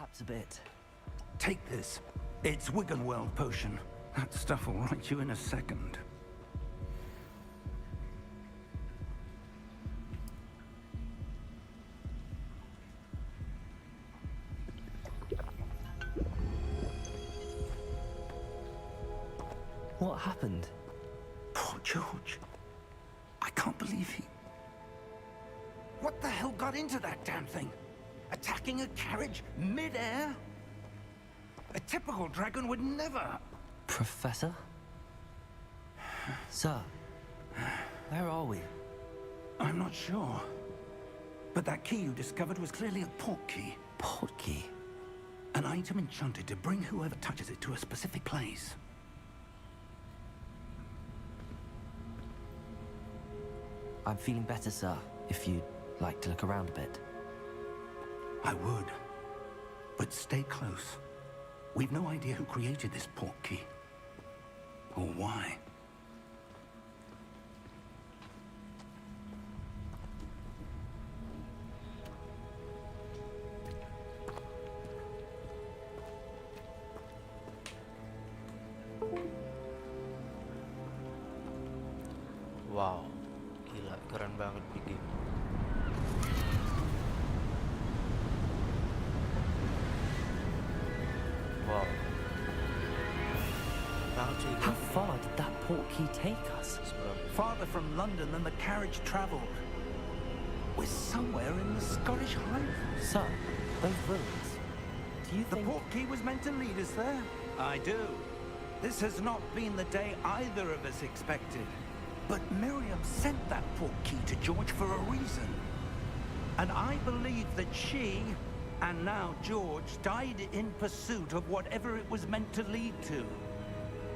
perhaps a bit. Take this. It's Wiggenweld potion. That stuff will right you in a second. What happened? Poor George. I can't believe he... What the hell got into that damn thing? Attacking a carriage mid-air? A typical dragon would never... Professor? Sir, where are we? I'm not sure. But that key you discovered was clearly a port key. Port key? An item enchanted to bring whoever touches it to a specific place. I'm feeling better, sir, if you'd like to look around a bit. I would. But stay close. We've no idea who created this port key. Or why. Wow, gila, keren banget nih game. Wow. How far did that port key take us? Farther from London than the carriage traveled. We're somewhere in the Scottish Highlands. Sir, those ruins. Do you think... The port key was meant to lead us there? I do. This has not been the day either of us expected. But Miriam sent that port key to George for a reason. And I believe that she, and now George, died in pursuit of whatever it was meant to lead to.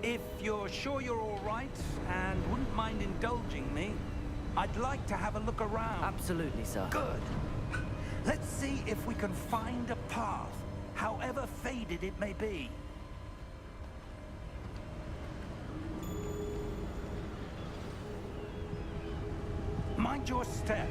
If you're sure you're all right, and wouldn't mind indulging me, I'd like to have a look around. Absolutely, sir. Good. Let's see if we can find a path, however faded it may be. Mind your step.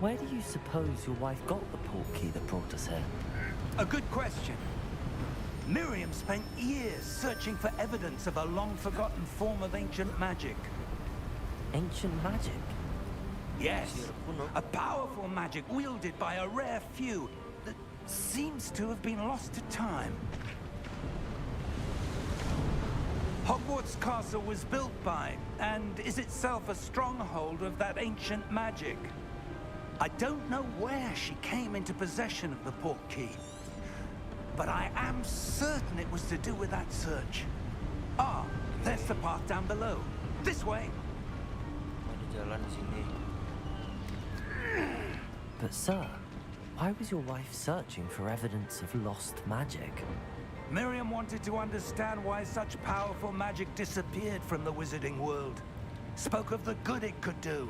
Where do you suppose your wife got the port key that brought us here? A good question. Miriam spent years searching for evidence of a long-forgotten form of ancient magic. Ancient magic? Yes, a powerful magic wielded by a rare few that seems to have been lost to time. Hogwarts Castle was built by, and is itself a stronghold of that ancient magic. I don't know where she came into possession of the port key, but I am certain it was to do with that search. Ah, there's the path down below. This way. Ada jalan di sini. But sir, why was your wife searching for evidence of lost magic? Miriam wanted to understand why such powerful magic disappeared from the wizarding world. Spoke of the good it could do.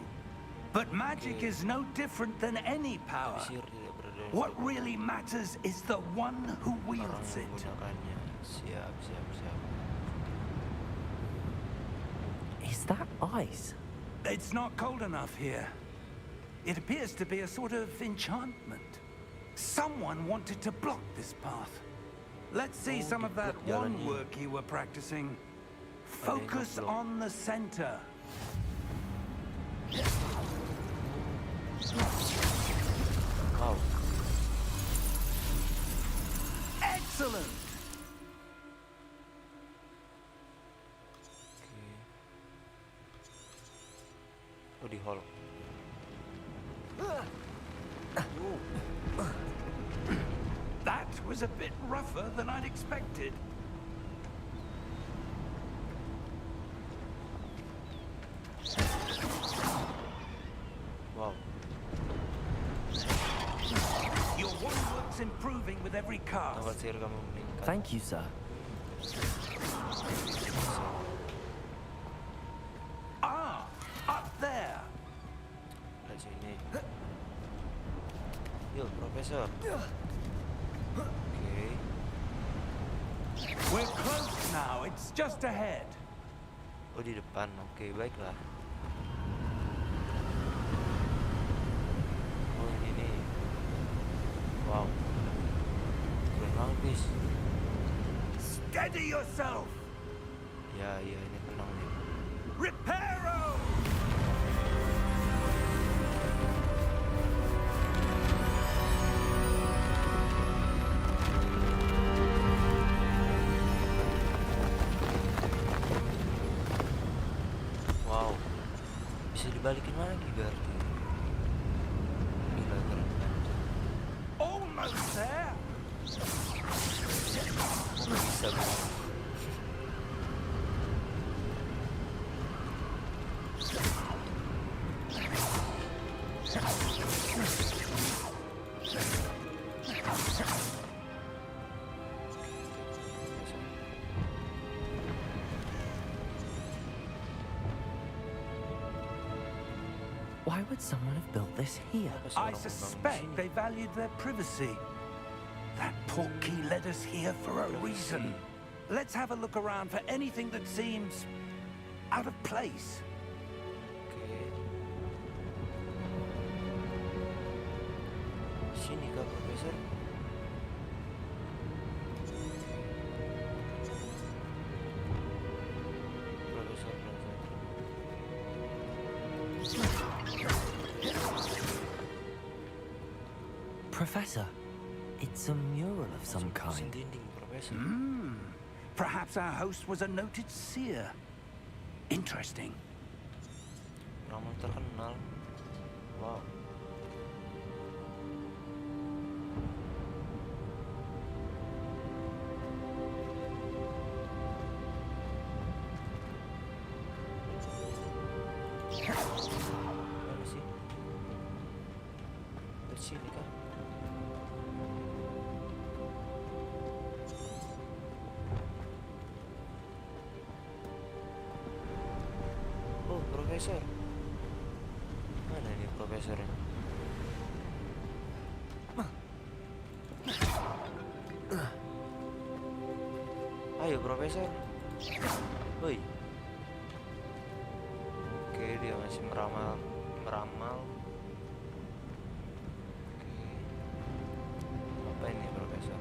But magic is no different than any power. What really matters is the one who wields it. Siap. Is that ice? It's not cold enough here. It appears to be a sort of enchantment. Someone wanted to block this path. Let's see some of that wand work you were practicing. Focus on the center. Wow. Excellent! Oh, di hall. That was a bit rougher than I'd expected. every cast. Tongkat sihir kamu meningkat. Thank you, sir. Ah, up there. Di sini. Yuk, Profesor. Oke. We're close now. It's just ahead. Oh, di depan. Oke, baiklah. Oh, ini nih. Wow. Keren banget, guys. Steady yourself. Ya, ini tenang nih. Reparo. Wow. Bisa dibalikin lagi berarti. Gila, keren banget. Almost there. Bisa banget. Why would someone have built this here? I suspect they valued their privacy. That portkey led us here for a reason. Let's have a look around for anything that seems out of place. Oke. Sini kah, Profesor? Profesor. Professor, it's a mural of some kind. Dinding, Profesor. Perhaps our host was a noted seer. Interesting. Ramal terkenal. Wow. Mana sih? Dari sini kah? Oh, Profesor. Mana nih Profesornya? Ayo, Profesor. Woi. Oke, dia masih meramal. Oke. Apa ini, Profesor?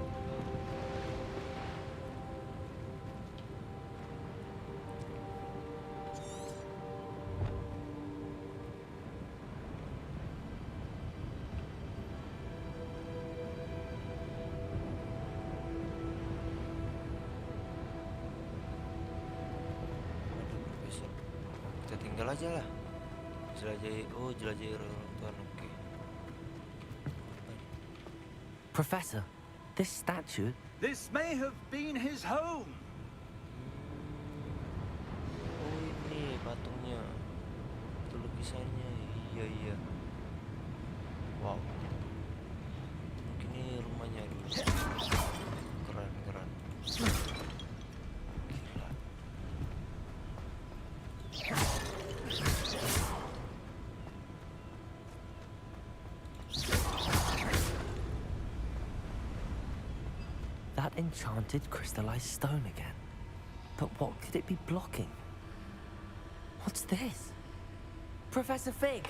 Kita tinggal aja lah. Jelajahi runtuhan. Oke. Professor, this statue. This may have been his home. Oh, ini patungnya. Itu lukisannya. Iya. Wow. Mungkin ini rumahnya dulu. Keren. Gila. That enchanted crystallized stone again. But what could it be blocking? What's this? Professor Fig!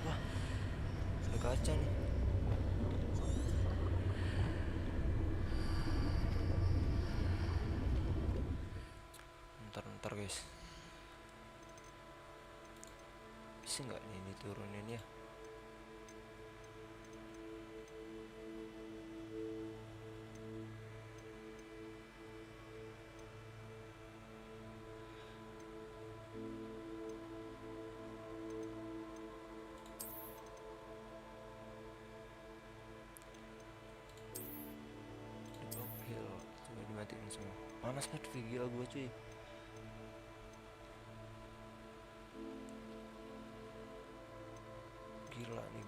Wah, ada kaca nih. Ntar guys. Bisa nggak nih diturunin ya? Coba dimatiin semua. Panas banget video gue cuy. Gila nih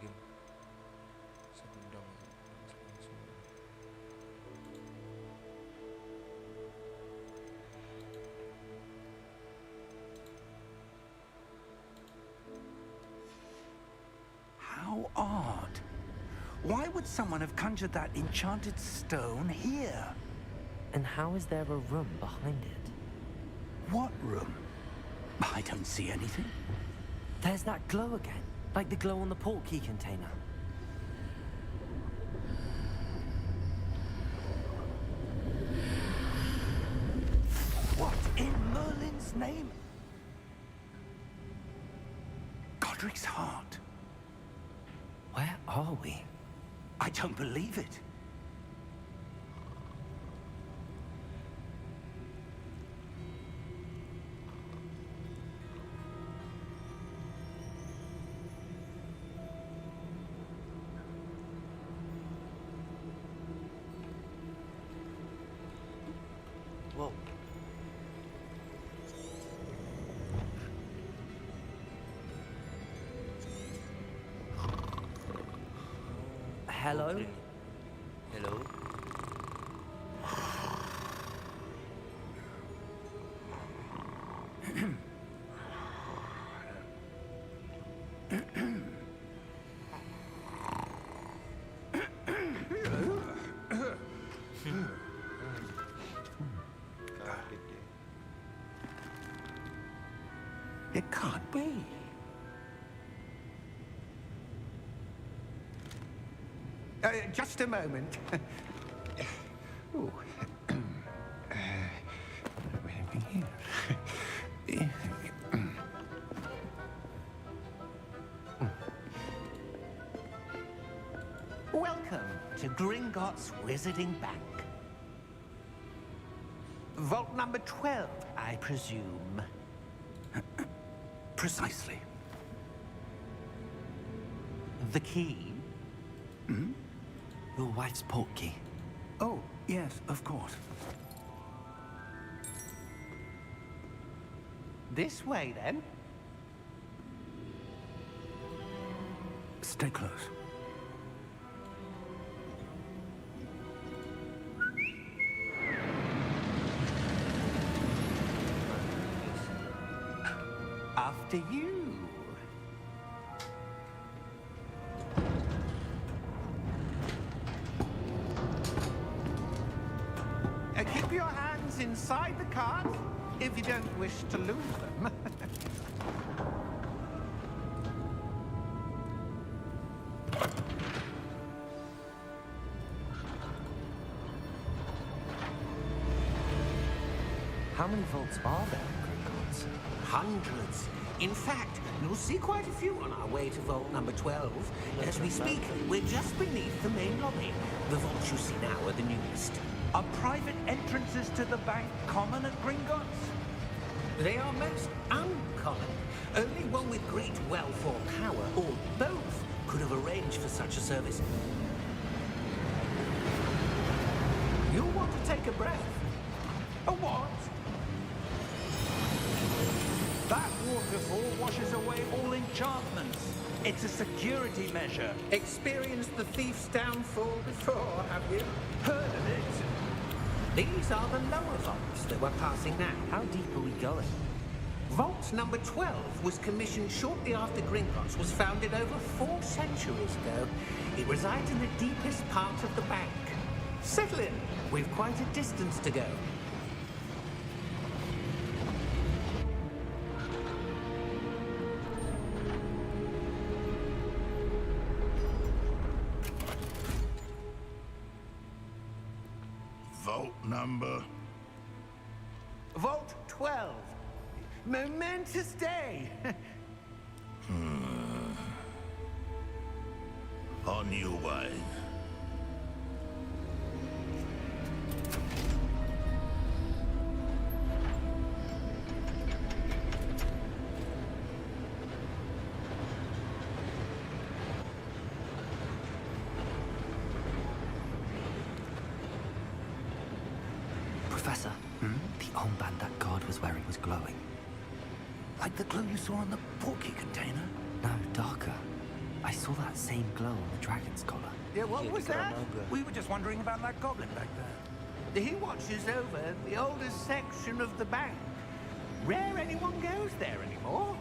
Why would someone have conjured that enchanted stone here? And how is there a room behind it? What room? I don't see anything. There's that glow again, like the glow on the portkey container. What in Merlin's name? Godric's heart. Where are we? I don't believe it. Wow. Hello? Hello. It can't be. Just a moment. Ooh. Here. Welcome to Gringotts Wizarding Bank. Vault number 12, I presume. Precisely. The key? Your wife's portkey. Oh, yes, of course. This way, then. Stay close. After you. Keep your hands inside the cart if you don't wish to lose them. How many vaults are there in Gringotts? Hundreds. In fact, you'll see quite a few on our way to vault number 12. As we speak, we're just beneath the main lobby. The vaults you see now are the newest. Are private entrances to the bank common at Gringotts? They are most uncommon. Only one with great wealth or power, or both, could have arranged for such a service. You'll want to take a breath. A what? That waterfall washes away all enchantments. It's a security measure. Experienced the thief's downfall before, have you? Heard of it? These are the lower vaults that we're passing now. How deep are we going? Vault number 12 was commissioned shortly after Gringotts was founded over 4 centuries ago. It resides in the deepest part of the bank. Settle in. We've quite a distance to go. Vault number? Vault 12. Momentous day. On your way. Professor, the armband that guard was wearing was glowing. Like the glow you saw on the portkey container? No, darker. I saw that same glow on the dragon's collar. Yeah, what Yeah, was the that? Karanaga. We were just wondering about that goblin back there. He watches over the oldest section of the bank. Rare anyone goes there anymore.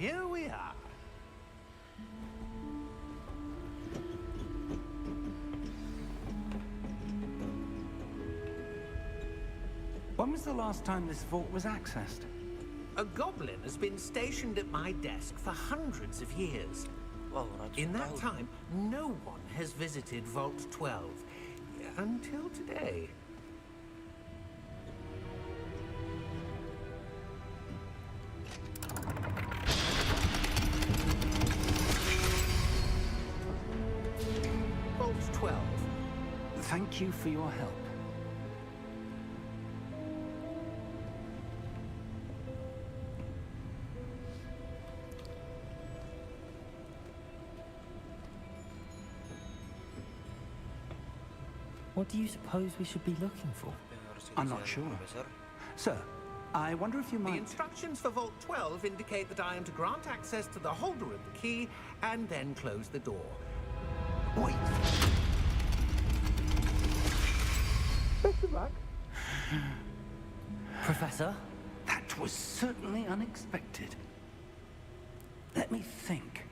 here we are. When was the last time this vault was accessed? A goblin has been stationed at my desk for hundreds of years. Wow, In that tahun. time, no one has visited Vault 12 until today. Vault 12. Thank you for your help. What do you suppose we should be looking for? Yang harus I'm not dikejar, sure. Profesor. Sir, I wonder if you The might... instructions for Vault 12 indicate that I am to grant access to the holder of the key and then close the door. Wait. Best of luck. Professor? That was certainly unexpected. Let me think.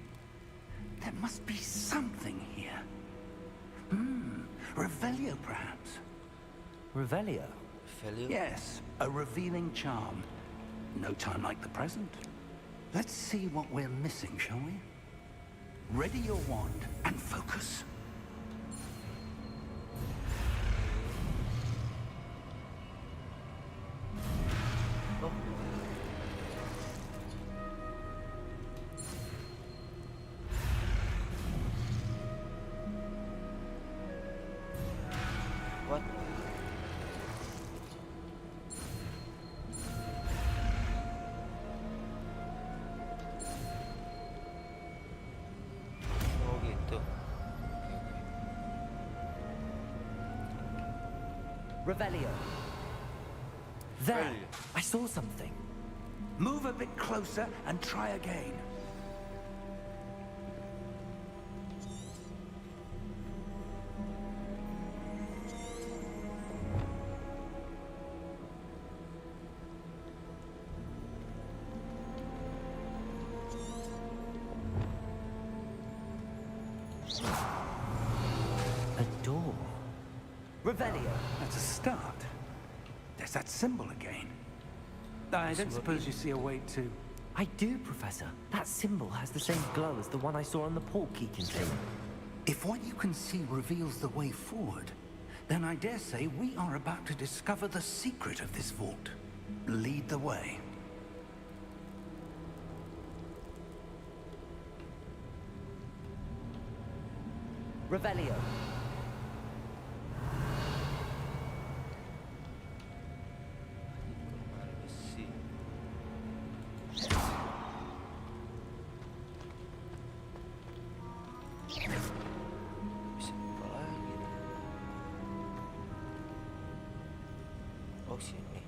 There must be something here. Revelio, perhaps. Revelio? Value. Yes, a revealing charm. No time like the present. Let's see what we're missing, shall we? Ready your wand and focus. Oh, what? Oh gitu. Revelio. There! Revelio. I saw something. Move a bit closer and try again. A door. Revelio. That's a start. There's that symbol again. I don't suppose you see a way to... I do, Professor. That symbol has the same glow as the one I saw on the portkey container. If what you can see reveals the way forward, then I dare say we are about to discover the secret of this vault. Lead the way. Revelio. Kemana besi? Bisa apa lagi nih? Oh sini.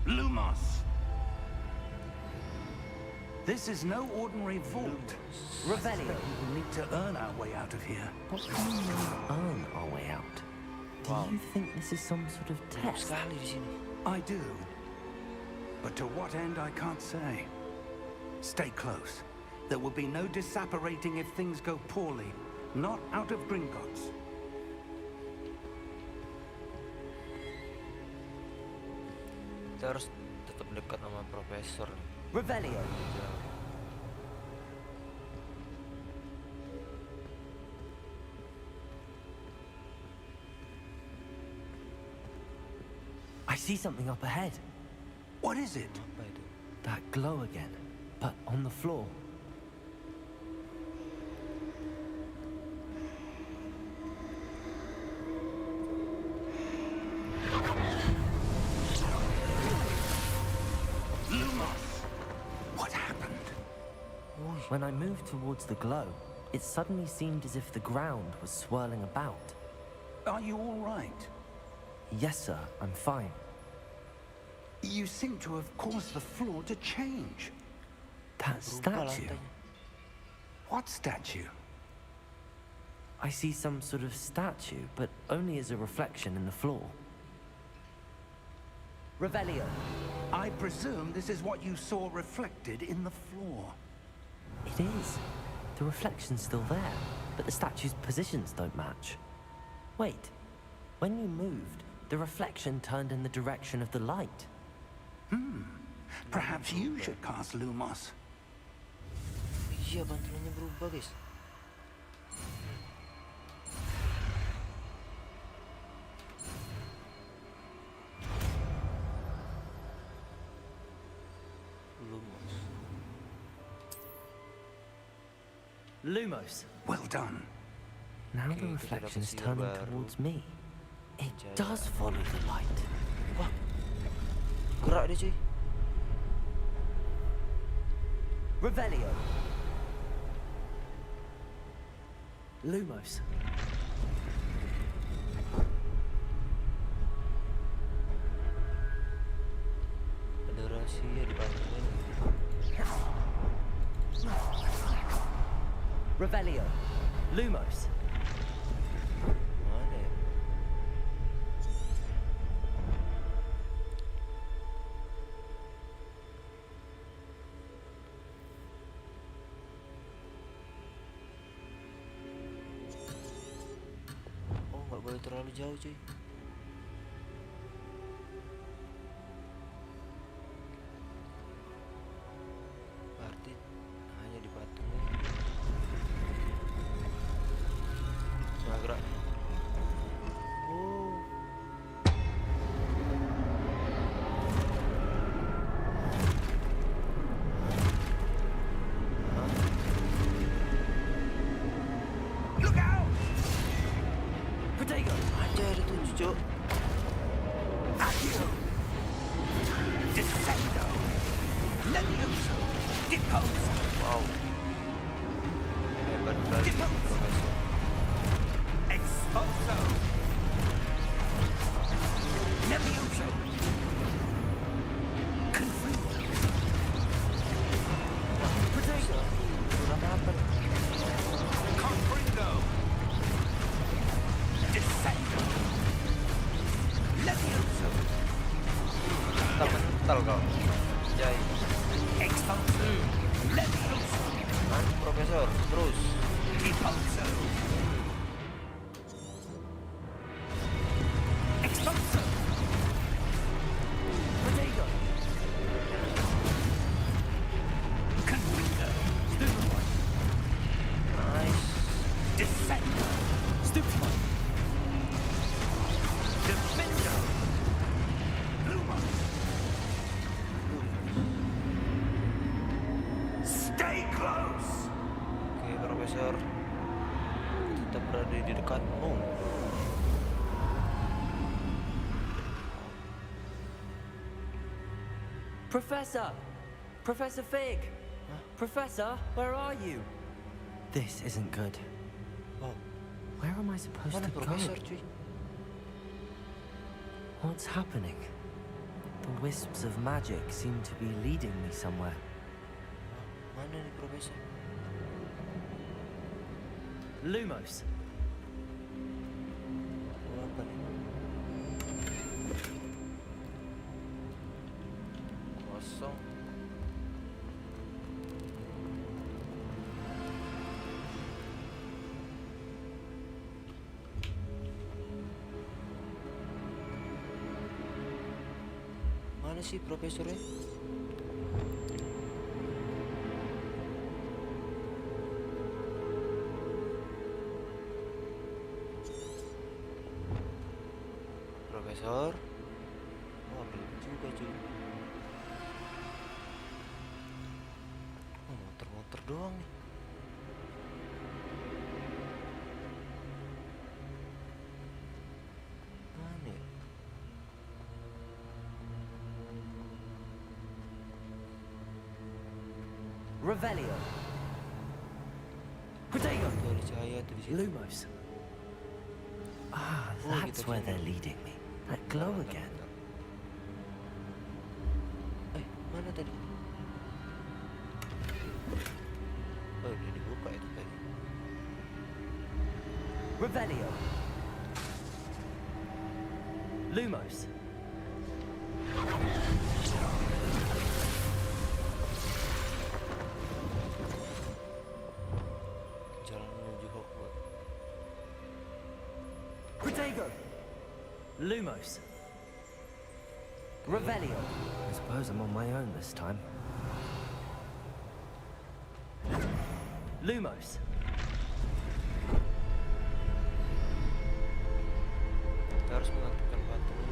Lumos! This is no ordinary vault. Revelio. We will need to earn our way out of here. What do you mean, earn our way out? Do Wow. you think this is some sort of Banyak test? sekali di sini. I do. But to what end, I can't say. Stay close. There will be no disapparating if things go poorly. Not out of Gringotts. Kita harus tetap dekat sama Profesor nih. Revelio. I see something up ahead. What is it? Apa itu? That glow again, but on the floor. Lumos! What happened? When I moved towards the glow, it suddenly seemed as if the ground was swirling about. Are you all right? Yes, sir, I'm fine. You seem to have caused the floor to change. That Berubah statue. lantainya. What statue? I see some sort of statue, but only as a reflection in the floor. Revelio. I presume this is what you saw reflected in the floor. It is. The reflection's still there, but the statue's positions don't match. Wait. When you moved, the reflection turned in the direction of the light. Perhaps you should cast Lumos. Iya, bantuannya berubah, guys. Lumos. Well done. Now Okay, the kita reflection dapat is sihir turning baru. towards me. It Jaya. does follow the light. Wah, gerak dia, cuy. Revelio. Lumos. Ada rahasia di balik ini. Revelio. Lumos. Mana ya? Oh, nggak boleh terlalu jauh, cuy. Berarti hanya di patung ini. Nah, gerak. Oh. Look out! Protego. Anjay, ada 7, cuk. Accio! Descendo! Levioso! Deposo! Wow. Hebat sekali, Profesor. Expulso! Levioso! Confringo! Protego. Kurang apa nih? Confringo! Descendo! Levioso! Mental kau. Jai. Expulso! Levioso! Mantap, Profesor. Terus. Deposo! Expulso! Protego. Confringo! Nice. Descendo! Stupefy. Defendo! Lumos! Stay close! Oke, Profesor. Kita berada di dekatmu. Professor! Professor Fig! Professor, where are you? This isn't good. Wow. Where am I supposed Mana to go? Profesor, cuy? What's happening? The wisps of magic seem to be leading me somewhere. Mana nih Profesor? Lumos. Oh, apa nih? Kosong. Mana sih Profesornya? Profesor? Oh, belum juga cuy. Oh, muter-muter doang nih. Mana ya? Revelio. Protego. Tuh ada cahaya tuh di situ. Lumos. Ah, Oh, that's kita where kesini. they're leading me. That glow again. Mana tadi? Oh, udah dibuka itu tadi. Revelio. Lumos. Lumos. Revelio. I suppose I'm on my own this time. Lumos. Kita harus mengaktifkan patung.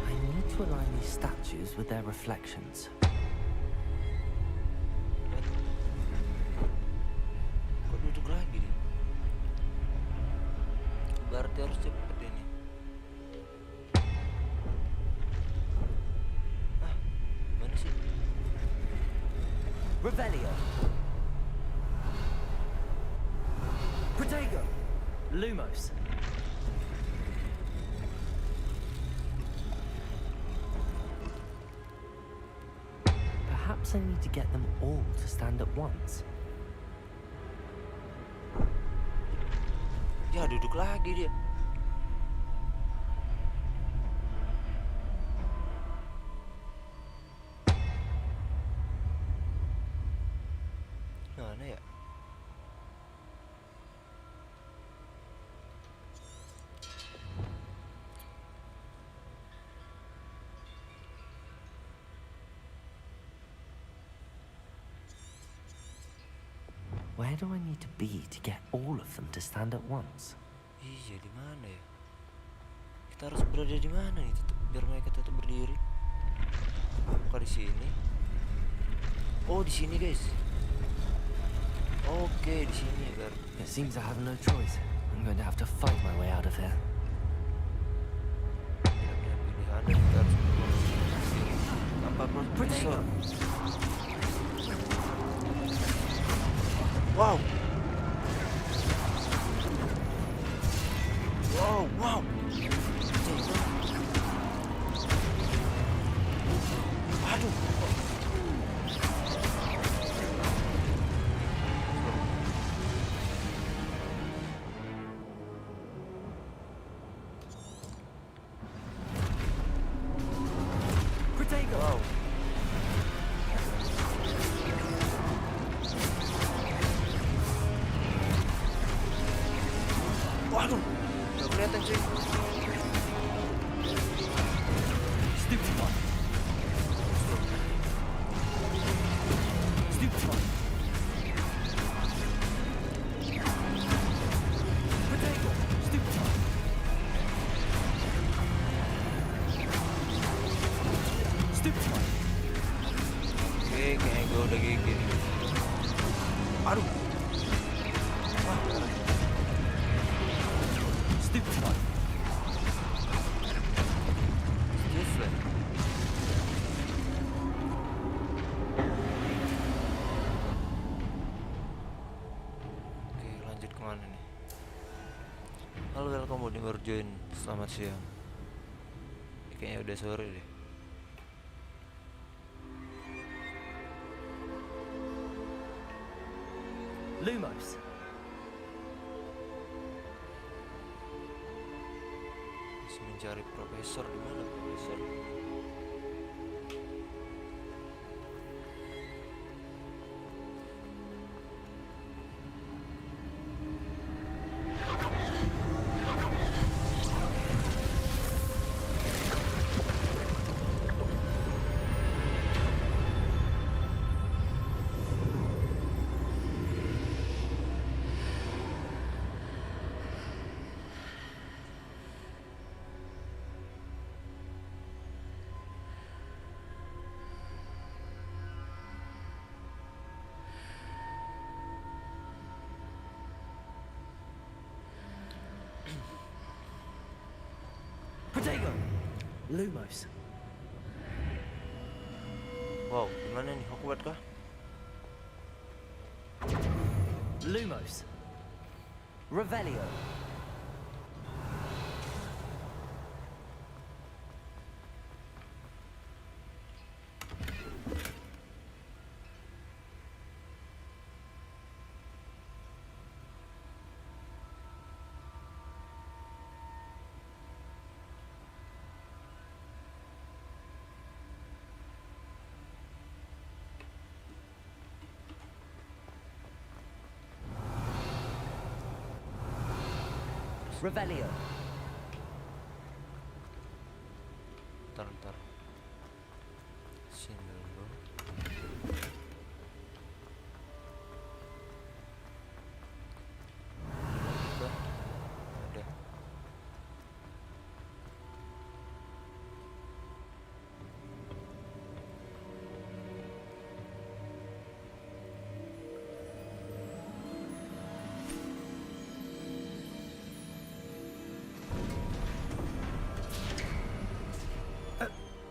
I need to align these statues with their reflections. Kok duduk lagi dia? Berarti harus cepet ini. Ah, mana sih? Revelio. Protego. Lumos. Perhaps I need to get them all to stand at once. Ya duduk lagi dia. Mana ya? Where do I need to be to get all of them to stand at once? Iya, di mana ya? Kita harus berada di mana nih biar mereka tetap berdiri? Apakah di sini? Oh, di sini, guys. Oke, di sini biar. It seems I have no choice. I'm going to have to fight my way out of here. Tidak punya pilihan dan kita harus tanpa profesor. Wow. Wow, wow. Aduh. Protego! Wow. Waduh, nggak kelihatan cuy. Stupid one. Stupid one. Protego! Stupid one. Stupid one. Oke, kayaknya gue udah gigi nih. Aduh. Wah, Stupid one. Stupid. Oke, lanjut kemana nih? Halo, welcome buat yang baru join. Selamat siang. Kayaknya udah sore deh. Lumos. Masih mencari profesor, di mana profesor? Protego! Lumos. Wow, gimana nih? Hogwarts kah? Lumos. Revelio. Revelio. Ntar. Sini dulu. Udah. Udah.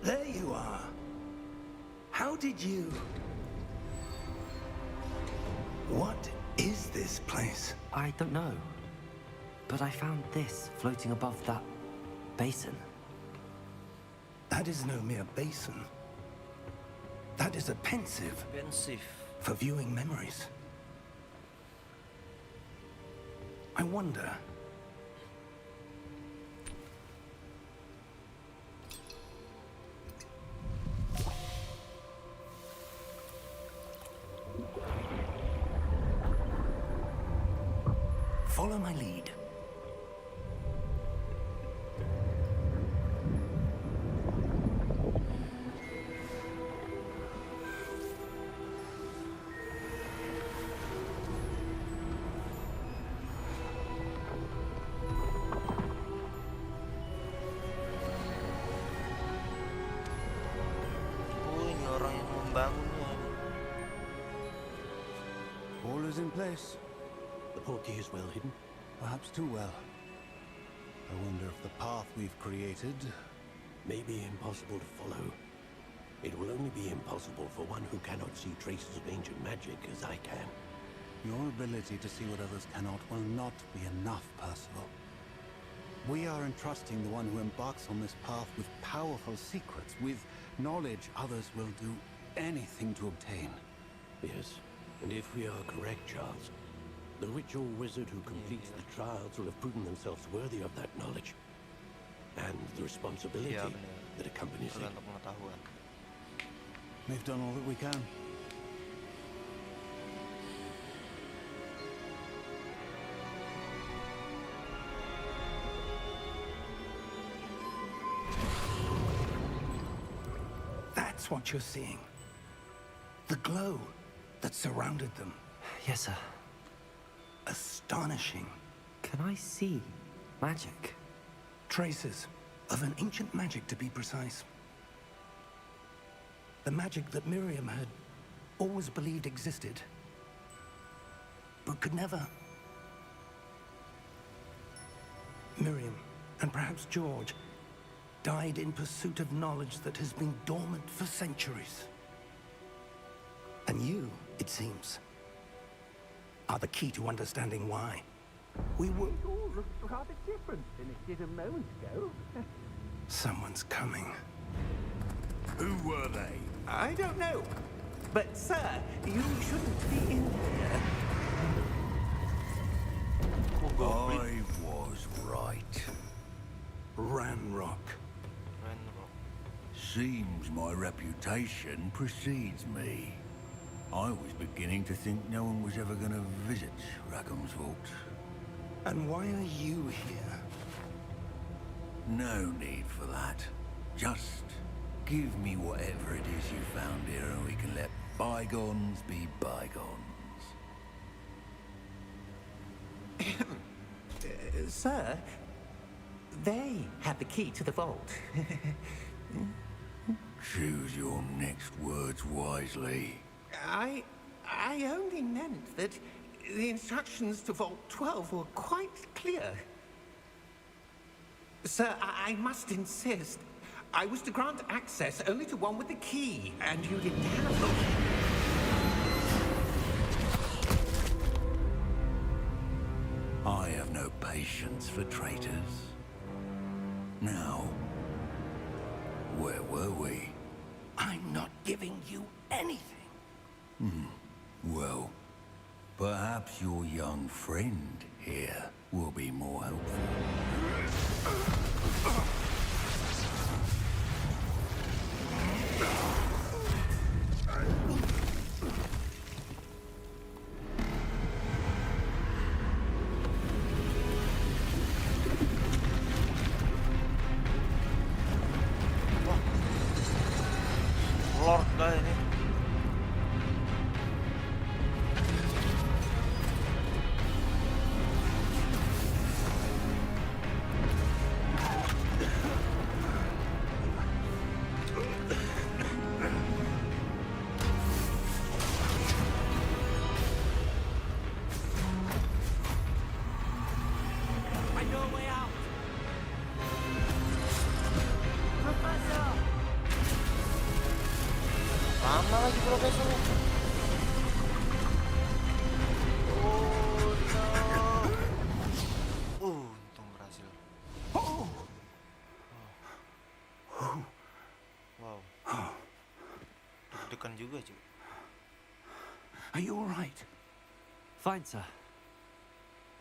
There you are. How did you... What is this place? I don't know. But I found this floating above that basin. That is no mere basin. That is a pensive Pensive. for viewing memories. I wonder... Follow my lead. Oh, ini orang yang membangunnya. All is in place. The portkey is well hidden. Perhaps too well. I wonder if the path we've created... May be impossible to follow. It will only be impossible for one who cannot see traces of ancient magic as I can. Your ability to see what others cannot will not be enough, Percival. We are entrusting the one who embarks on this path with powerful secrets, with knowledge others will do anything to obtain. Yes, and if we are correct, Charles, the ritual wizard who completes the trials will have proven themselves worthy of that knowledge. And the responsibility Iya, benar. that accompanies it. Tergantung pengetahuan. We've done all that we can. That's what you're seeing. The glow that surrounded them. Yes, sir. Astonishing. Can I see magic? Traces of an ancient magic, to be precise. The magic that Miriam had always believed existed, but could never. Miriam, and perhaps George, died in pursuit of knowledge that has been dormant for centuries. And you, it seems, are the key to understanding why. We were... It all looks rather different than it did a moment ago. Someone's coming. Who were they? I don't know. But, sir, you shouldn't be in here. I was right. Ranrock. Ranrock. Seems my reputation precedes me. I was beginning to think no one was ever going to visit Rackham's vault. And why are you here? No need for that. Just give me whatever it is you found here and we can let bygones be bygones. Sir, they had the key to the vault. Choose your next words wisely. I only meant that the instructions to Vault 12 were quite clear. Sir, I must insist. I was to grant access only to one with the key, and you didn't have them. I have no patience for traitors. Now, where were we? I'm not giving you anything. Well, perhaps your young friend here will be more helpful. lagi profesornya. Oh no. Untung berhasil. Wow. Deg-degan juga cuy. Are you all right? Fine, sir.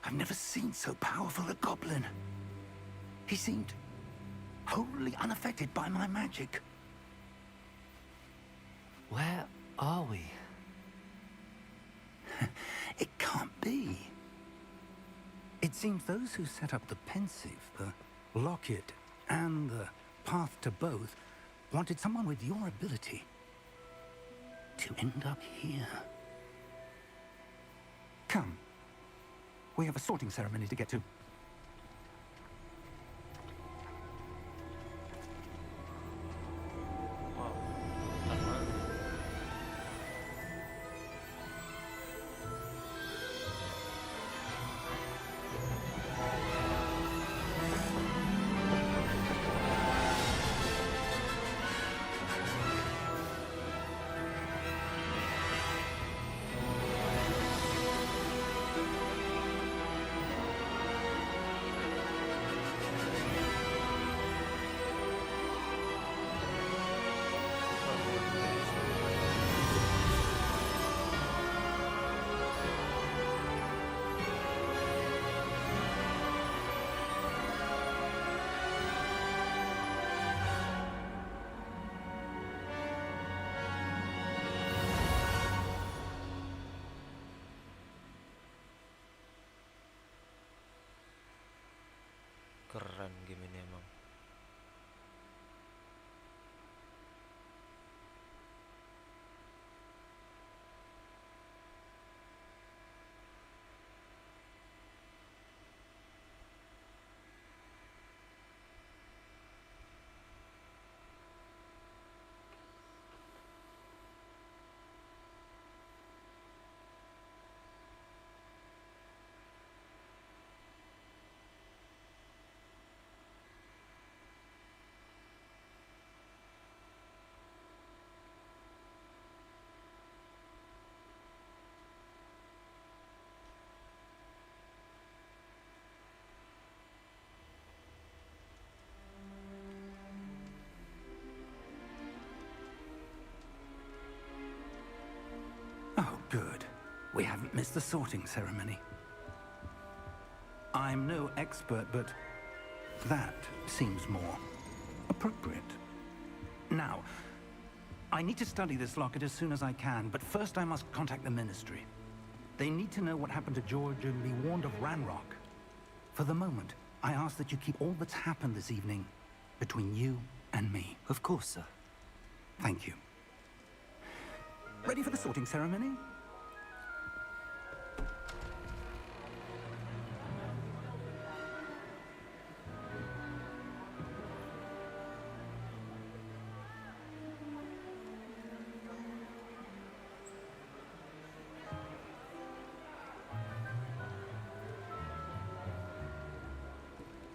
I've never seen so powerful a goblin. He seemed wholly unaffected by my magic. Where are we? It can't be. It seems those who set up the pensive, the locket, and the path to both wanted someone with your ability to end up here. Come. We have a sorting ceremony to get to. Keren game ini emang. Oh, good. We haven't missed the sorting ceremony. I'm no expert, but that seems more appropriate. Now, I need to study this locket as soon as I can, but first I must contact the Ministry. They need to know what happened to George and be warned of Ranrock. For the moment, I ask that you keep all that's happened this evening between you and me. Of course, sir. Thank you. Ready for the sorting ceremony?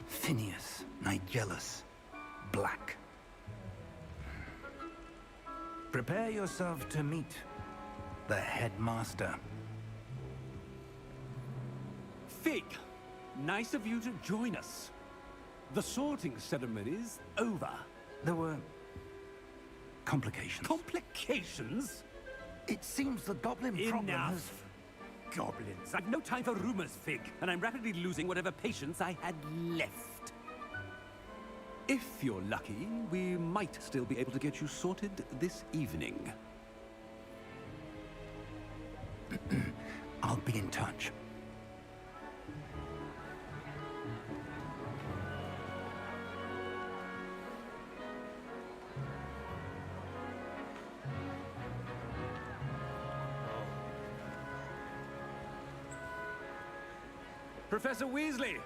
Phineas, Nigellus, Black. Prepare yourself to meet the headmaster. Fig, nice of you to join us. The sorting ceremony's over. There were complications. Complications? It seems the goblin problem has... Enough. Goblins. I've no time for rumors, Fig, and I'm rapidly losing whatever patience I had left. If you're lucky, we might still be able to get you sorted this evening. I'll be in touch. Professor Weasley,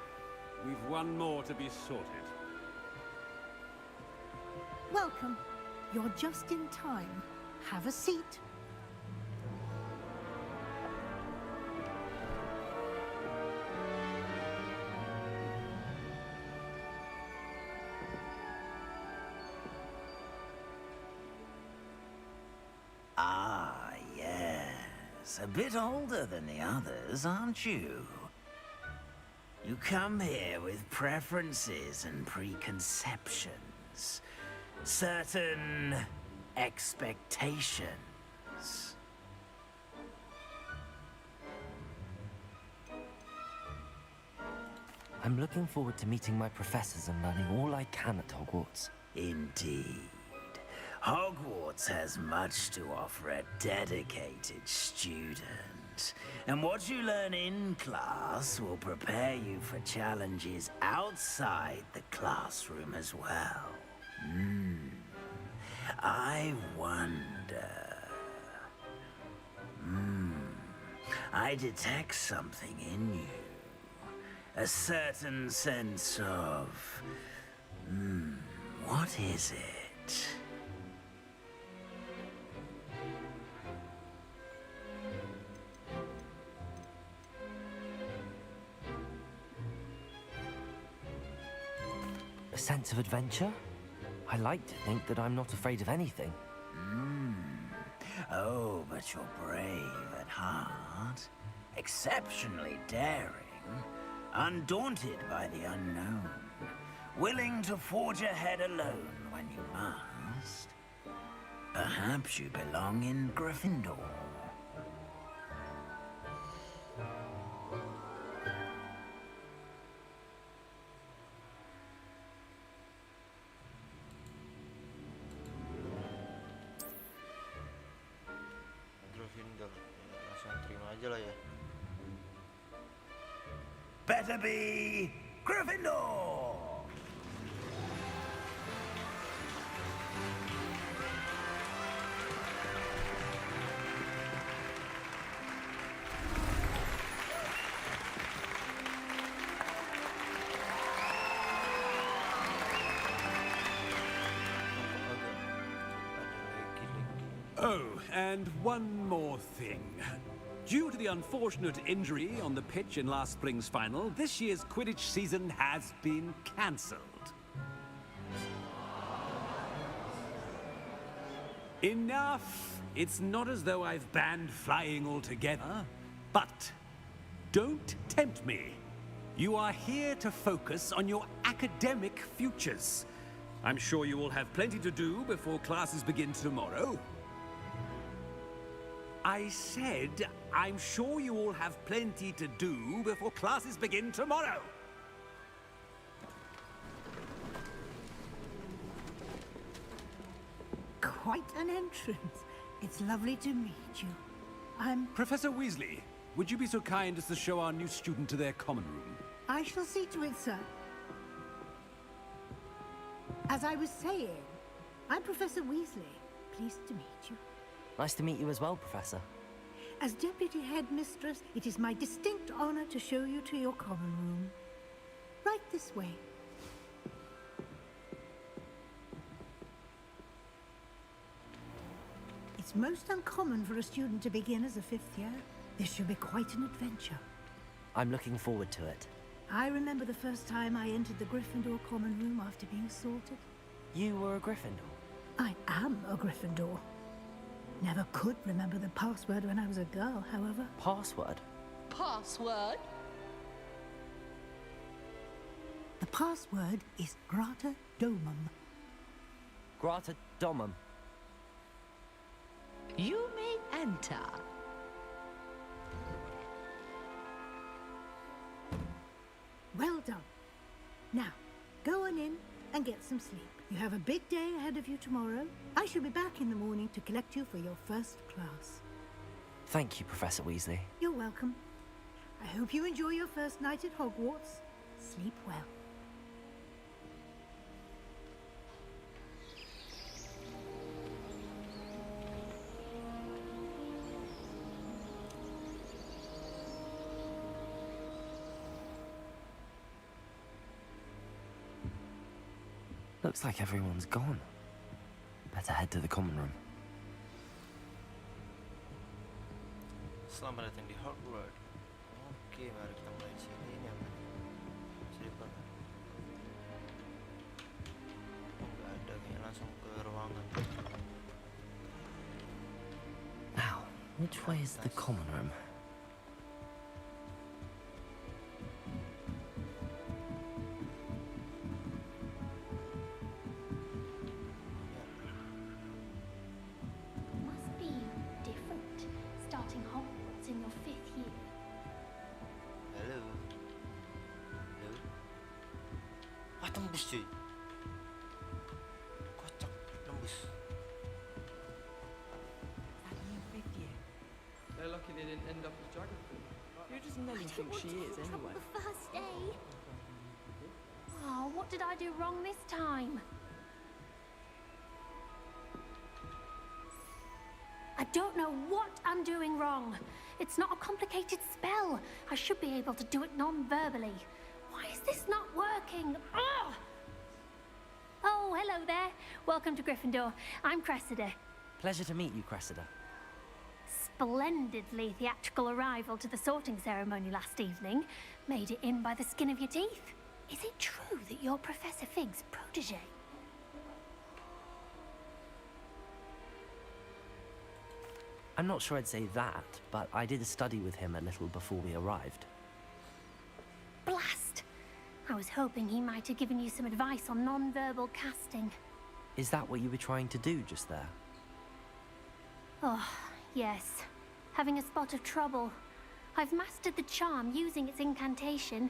we've one more to be sorted. Welcome. You're just in time. Have a seat. Yes, a bit older than the others, aren't you? You come here with preferences and preconceptions. Certain expectations. I'm looking forward to meeting my professors and learning all I can at Hogwarts. Indeed. Hogwarts has much to offer a dedicated student. And what you learn in class will prepare you for challenges outside the classroom as well. I wonder... I detect something in you. A certain sense of... what is it? A sense of adventure? I like to think that I'm not afraid of anything. Oh, but you're brave at heart. Exceptionally daring. Undaunted by the unknown. Willing to forge ahead alone when you must. Perhaps you belong in Gryffindor. Gryffindor. Langsung terima aja lah ya. Better be Gryffindor! Oh, and one more thing. Due to the unfortunate injury on the pitch in last spring's final, this year's Quidditch season has been cancelled. Enough! It's not as though I've banned flying altogether, but don't tempt me. You are here to focus on your academic futures. I'm sure you will have plenty to do before classes begin tomorrow. I said, I'm sure you all have plenty to do before classes begin tomorrow. Quite an entrance. It's lovely to meet you. I'm... Professor Weasley, would you be so kind as to show our new student to their common room? I shall see to it, sir. As I was saying, I'm Professor Weasley. Pleased to meet you. Nice to meet you as well, Professor. As Deputy Headmistress, it is my distinct honor to show you to your common room. Right this way. It's most uncommon for a student to begin as a fifth year. This should be quite an adventure. I'm looking forward to it. I remember the first time I entered the Gryffindor common room after being sorted. You were a Gryffindor? I am a Gryffindor. Never could remember the password when I was a girl, however. Password? Password? The password is Grata Domum. Grata Domum. You may enter. Well done. Now, go on in and get some sleep. You have a big day ahead of you tomorrow. I shall be back in the morning to collect you for your first class. Thank you, Professor Weasley. You're welcome. I hope you enjoy your first night at Hogwarts. Sleep well. Looks like everyone's gone. Better head to the common room. Selamat datang di Hogwarts. Oke, mari kita mulai di sini. Ini apa? Slipper. Oh, nggak ada, kayaknya langsung ke ruangan. Now, Which way is the common room? Must be different, starting Hogwarts in your 5th year. Halo. Halo. Ah, tembus cuy. Kocak, tembus. They're lucky they didn't end up as dragon food. Who does Nelly I think don't she want is to have trouble anyway? the first day. Oh, what did I do wrong this time? I don't know what I'm doing wrong. It's not a complicated spell. I should be able to do it non-verbally. Why is this not working? Ugh! Oh, hello there. Welcome to Gryffindor. I'm Cressida. Pleasure to meet you, Cressida. Splendidly theatrical arrival to the sorting ceremony last evening. Made it in by the skin of your teeth. Is it true that you're Professor Fig's protege? I'm not sure I'd say that, but I did study with him a little before we arrived. Blast! I was hoping he might have given you some advice on non-verbal casting. Is that what you were trying to do just there? Oh, yes. Having a spot of trouble. I've mastered the charm using its incantation,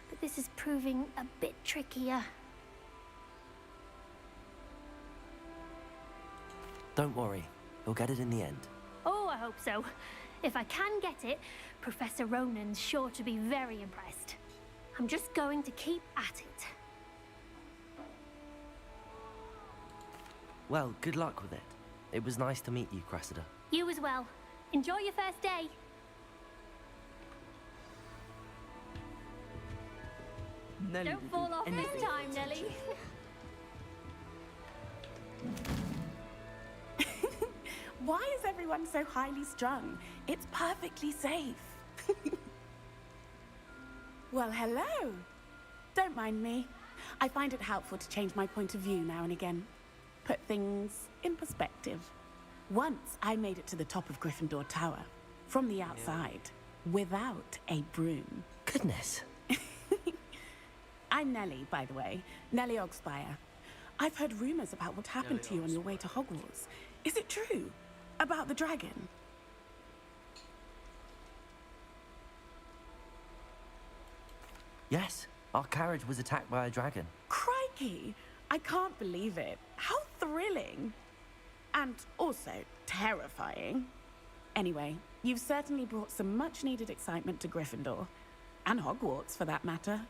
but this is proving a bit trickier. Don't worry, you'll get it in the end. Oh, I hope so. If I can get it, Professor Ronan's sure to be very impressed. I'm just going to keep at it. Well, good luck with it. It was nice to meet you, Cressida. You as well. Enjoy your first day. Nelly Don't would fall do off anything this for time, attention. Nelly. Why is everyone so highly strung? It's perfectly safe. Well, hello. Don't mind me. I find it helpful to change my point of view now and again. Put things in perspective. Once I made it to the top of Gryffindor Tower, from the outside, without a broom. Goodness. I'm Nelly, by the way. Nelly Ogspire. I've heard rumors about what happened to you on your way to Hogwarts. Is it true? About the dragon? Yes, our carriage was attacked by a dragon. Crikey! I can't believe it. How thrilling! And also terrifying. Anyway, you've certainly brought some much-needed excitement to Gryffindor. And Hogwarts, for that matter.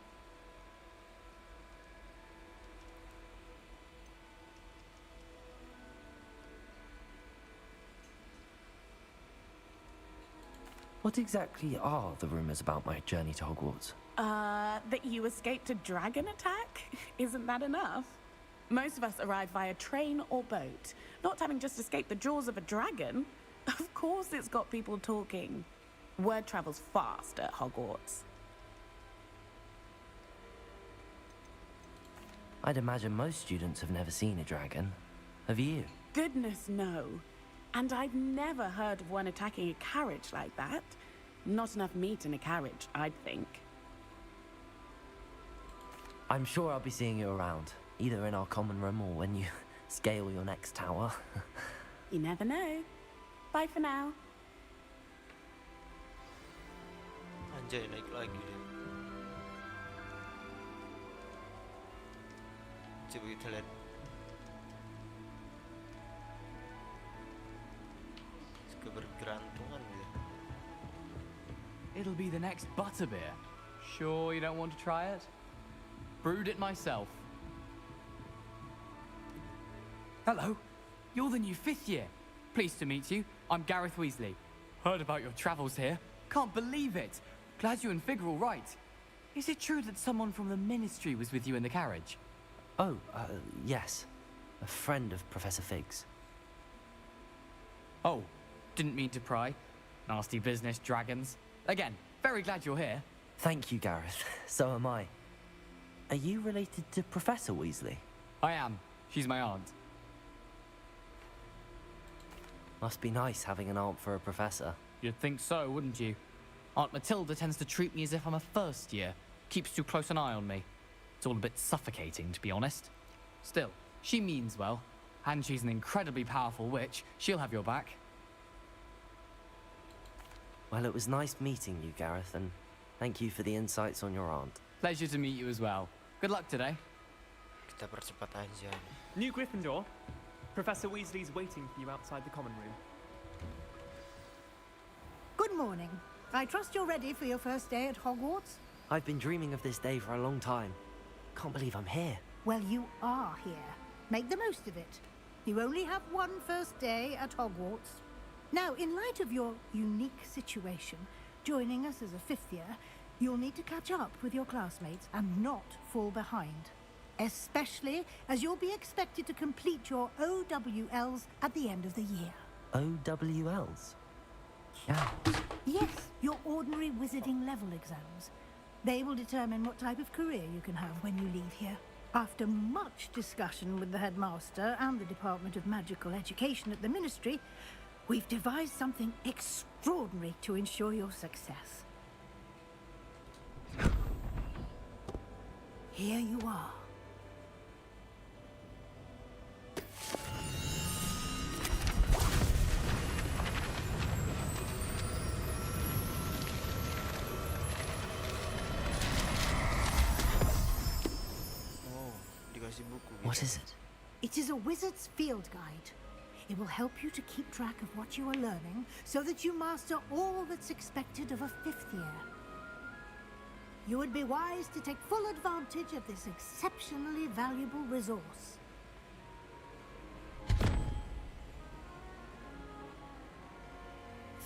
What exactly are the rumors about my journey to Hogwarts? That you escaped a dragon attack? Isn't that enough? Most of us arrive via train or boat, not having just escaped the jaws of a dragon. Of course it's got people talking. Word travels fast at Hogwarts. I'd imagine most students have never seen a dragon. Have you? Goodness, no. And I've never heard of one attacking a carriage like that. Not enough meat in a carriage, I'd think. I'm sure I'll be seeing you around, either in our common room or when you scale your next tower. You never know. Bye for now. Anjay, naik lagi dia. Coba kita lihat. Suka bergerantungan dia. It'll be the next butterbeer. Sure you don't want to try it? Brewed it myself. Hello. You're the new 5th year. Pleased to meet you. I'm Gareth Weasley. Heard about your travels here. Can't believe it. Glad you and Fig are all right. Is it true that someone from the Ministry was with you in the carriage? Oh, yes. A friend of Professor Fig's. Oh, didn't mean to pry. Nasty business, dragons. Again, very glad you're here. Thank you, Gareth. So am I. Are you related to Professor Weasley? I am. She's my aunt. Must be nice having an aunt for a professor. You'd think so, wouldn't you? Aunt Matilda tends to treat me as if I'm a first year. Keeps too close an eye on me. It's all a bit suffocating, to be honest. Still, she means well. And she's an incredibly powerful witch. She'll have your back. Well, it was nice meeting you, Gareth, and thank you for the insights on your aunt. Pleasure to meet you as well. Good luck today. Kita percepat aja. New Gryffindor. Professor Weasley's waiting for you outside the common room. Good morning. I trust you're ready for your first day at Hogwarts? I've been dreaming of this day for a long time. Can't believe I'm here. Well, you are here. Make the most of it. You only have one first day at Hogwarts. Now, in light of your unique situation, joining us as a fifth year, you'll need to catch up with your classmates and not fall behind. Especially as you'll be expected to complete your OWLs at the end of the year. OWLs? Yeah. Yes, your ordinary wizarding level exams. They will determine what type of career you can have when you leave here. After much discussion with the headmaster and the Department of Magical Education at the Ministry, we've devised something extraordinary to ensure your success. Here you are. Dikasih buku. What is it? It is a wizard's field guide. It will help you to keep track of what you are learning so that you master all that's expected of a fifth year. You would be wise to take full advantage of this exceptionally valuable resource.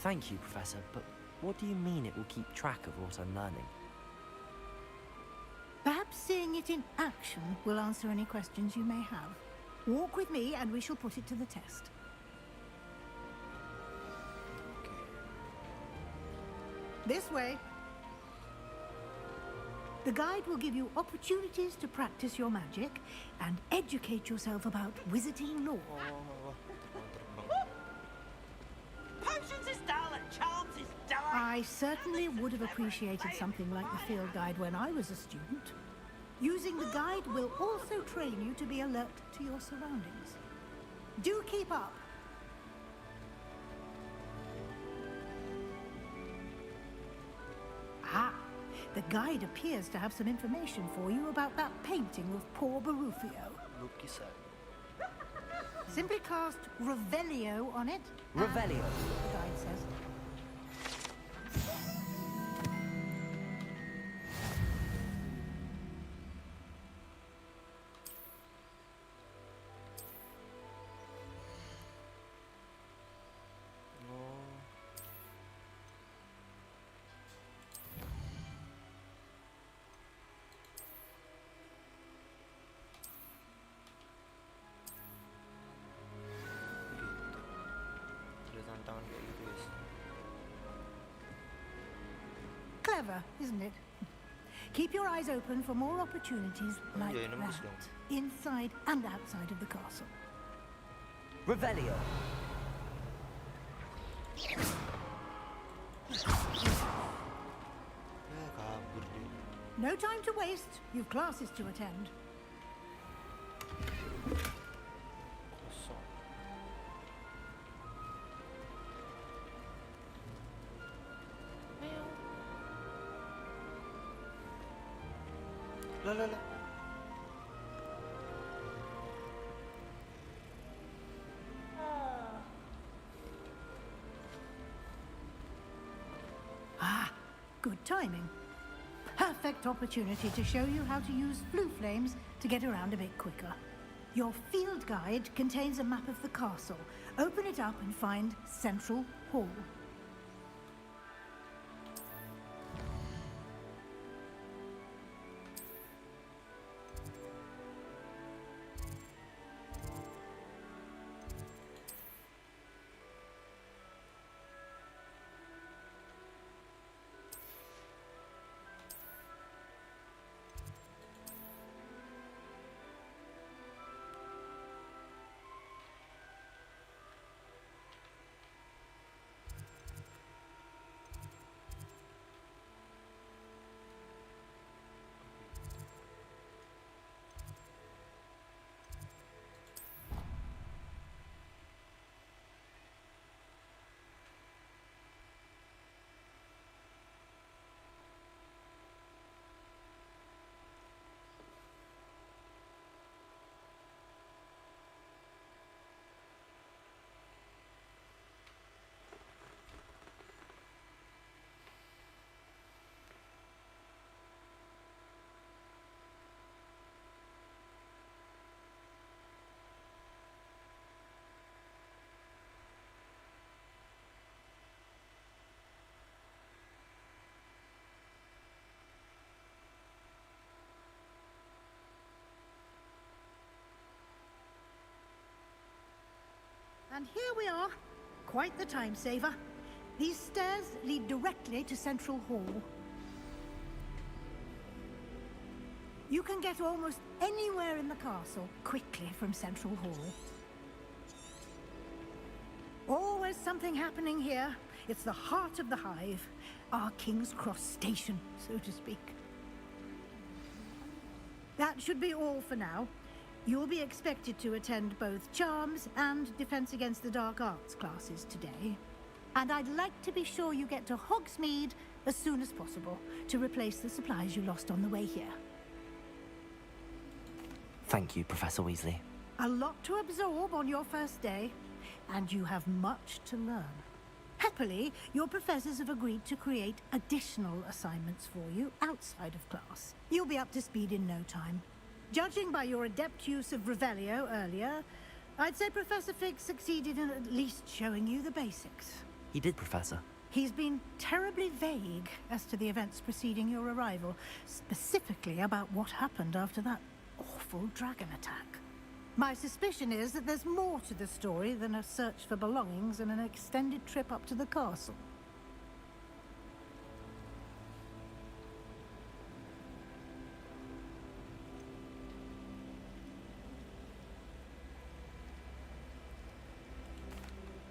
Thank you, Professor, but what do you mean it will keep track of what I'm learning? Perhaps seeing it in action will answer any questions you may have. Walk with me and we shall put it to the test. This way. The guide will give you opportunities to practice your magic and educate yourself about wizarding lore. Potions is dull and charms is dull. I certainly would have appreciated something like the field guide when I was a student. Using the guide will also train you to be alert to your surroundings. Do keep up. Ah, the guide appears to have some information for you about that painting of poor Barufio. Lukisan. Simply cast Revelio on it. Revelio. The guide says. Clever, isn't it? Keep your eyes open for more opportunities like that, inside and outside of the castle. Revelio. No time to waste. You've classes to attend. Lah. Ah, good timing. Perfect opportunity to show you how to use flue flames to get around a bit quicker. Your field guide contains a map of the castle. Open it up and find Central Hall. And here we are. Quite the time saver. These stairs lead directly to Central Hall. You can get almost anywhere in the castle quickly from Central Hall. Always something happening here. It's the heart of the Hive, our King's Cross station, so to speak. That should be all for now. You'll be expected to attend both Charms and Defense Against the Dark Arts classes today. And I'd like to be sure you get to Hogsmeade as soon as possible to replace the supplies you lost on the way here. Thank you, Professor Weasley. A lot to absorb on your first day, and you have much to learn. Happily, your professors have agreed to create additional assignments for you outside of class. You'll be up to speed in no time. Judging by your adept use of Revelio earlier, I'd say Professor Fig succeeded in at least showing you the basics. He did, Professor. He's been terribly vague as to the events preceding your arrival, specifically about what happened after that awful dragon attack. My suspicion is that there's more to the story than a search for belongings and an extended trip up to the castle.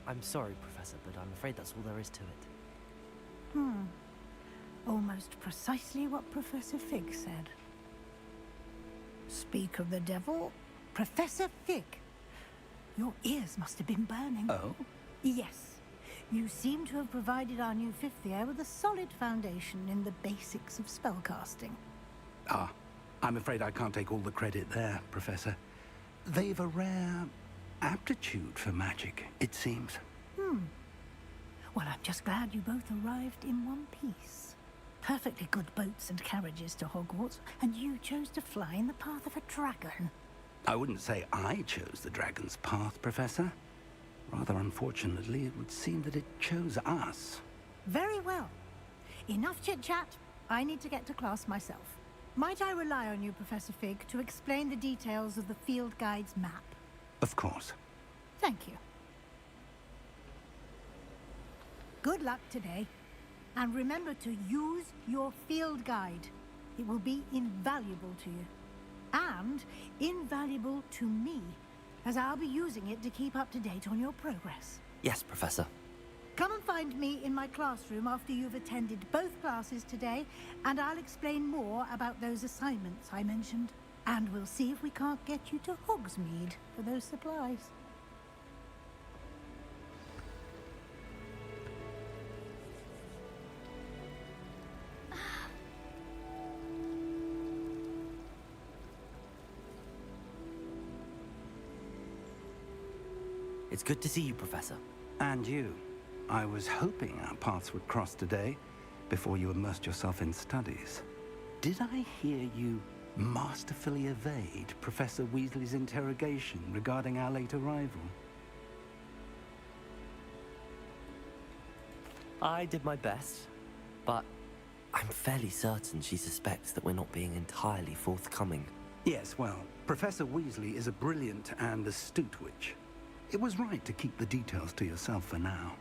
I'm sorry, Professor, but I'm afraid that's all there is to it. Almost precisely what Professor Fig said. Speak of the devil, Professor Fig. Your ears must have been burning. Oh? Yes. You seem to have provided our new fifth year with a solid foundation in the basics of spellcasting. Ah, I'm afraid I can't take all the credit there, Professor. They've a rare aptitude for magic, it seems. Well, I'm just glad you both arrived in one piece. Perfectly good boats and carriages to Hogwarts, and you chose to fly in the path of a dragon. I wouldn't say I chose the dragon's path, Professor. Rather unfortunately, it would seem that it chose us. Very well. Enough chit-chat. I need to get to class myself. Might I rely on you, Professor Fig, to explain the details of the field guide's map? Of course. Thank you. Good luck today. And remember to use your field guide. It will be invaluable to you. And invaluable to me, as I'll be using it to keep up to date on your progress. Yes, Professor. Come and find me in my classroom after you've attended both classes today, and I'll explain more about those assignments I mentioned. And we'll see if we can't get you to Hogsmeade for those supplies. It's good to see you, Professor. And you. I was hoping our paths would cross today, before you immersed yourself in studies. Did I hear you masterfully evade Professor Weasley's interrogation regarding our late arrival? I did my best, but I'm fairly certain she suspects that we're not being entirely forthcoming. Yes, well, Professor Weasley is a brilliant and astute witch. It was right to keep the details to yourself for now.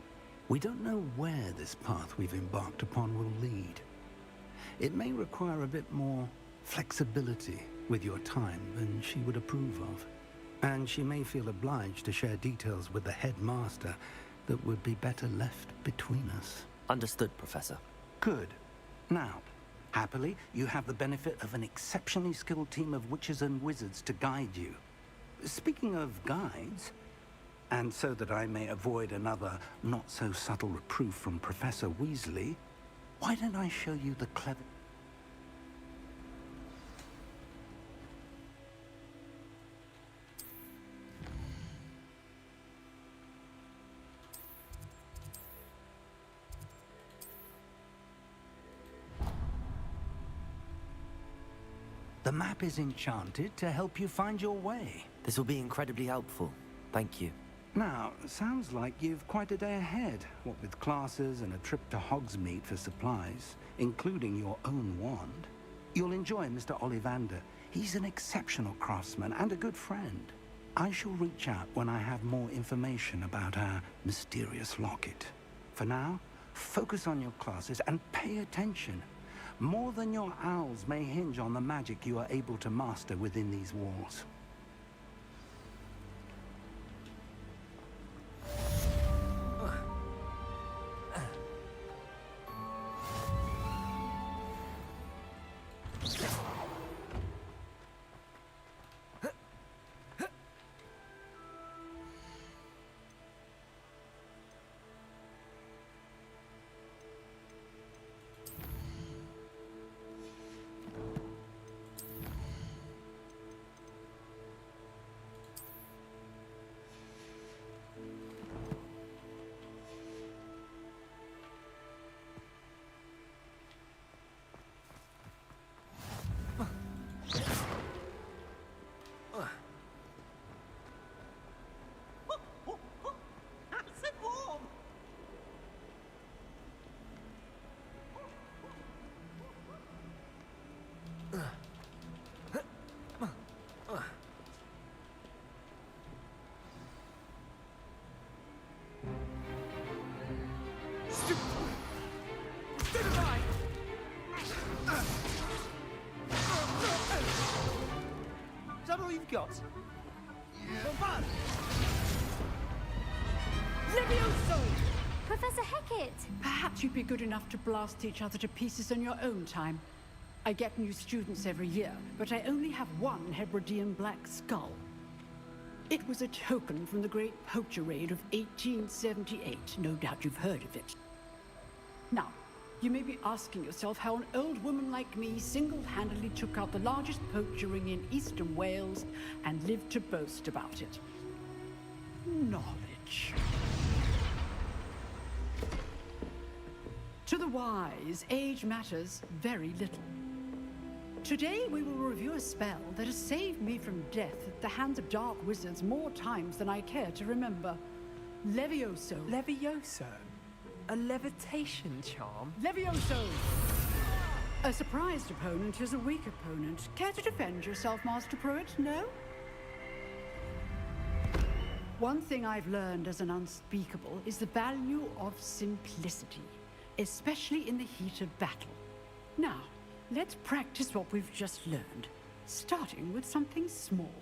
We don't know where this path we've embarked upon will lead. It may require a bit more flexibility with your time than she would approve of. And she may feel obliged to share details with the headmaster that would be better left between us. Understood, Professor. Good. Now, happily, you have the benefit of an exceptionally skilled team of witches and wizards to guide you. Speaking of guides, and so that I may avoid another not-so-subtle reproof from Professor Weasley, why don't I show you the clever... The map is enchanted to help you find your way. This will be incredibly helpful. Thank you. Now, sounds like you've quite a day ahead, what with classes and a trip to Hogsmeade for supplies, including your own wand. You'll enjoy Mr. Ollivander. He's an exceptional craftsman and a good friend. I shall reach out when I have more information about our mysterious locket. For now, focus on your classes and pay attention. More than your owls may hinge on the magic you are able to master within these walls. Is that all you've got? Levioso! Professor Hecat! Perhaps you'd be good enough to blast each other to pieces in your own time. I get new students every year, but I only have one Hebridean black skull. It was a token from the Great Poacher Raid of 1878. No doubt you've heard of it. Now, you may be asking yourself how an old woman like me single-handedly took out the largest poacher ring in eastern Wales and lived to boast about it. Knowledge. To the wise, age matters very little. Today we will review a spell that has saved me from death at the hands of dark wizards more times than I care to remember. Levioso. Levioso? A levitation charm? Levioso! A surprised opponent is a weak opponent. Care to defend yourself, Master Pruitt? No? One thing I've learned as an unspeakable is the value of simplicity, especially in the heat of battle. Now, let's practice what we've just learned, starting with something small.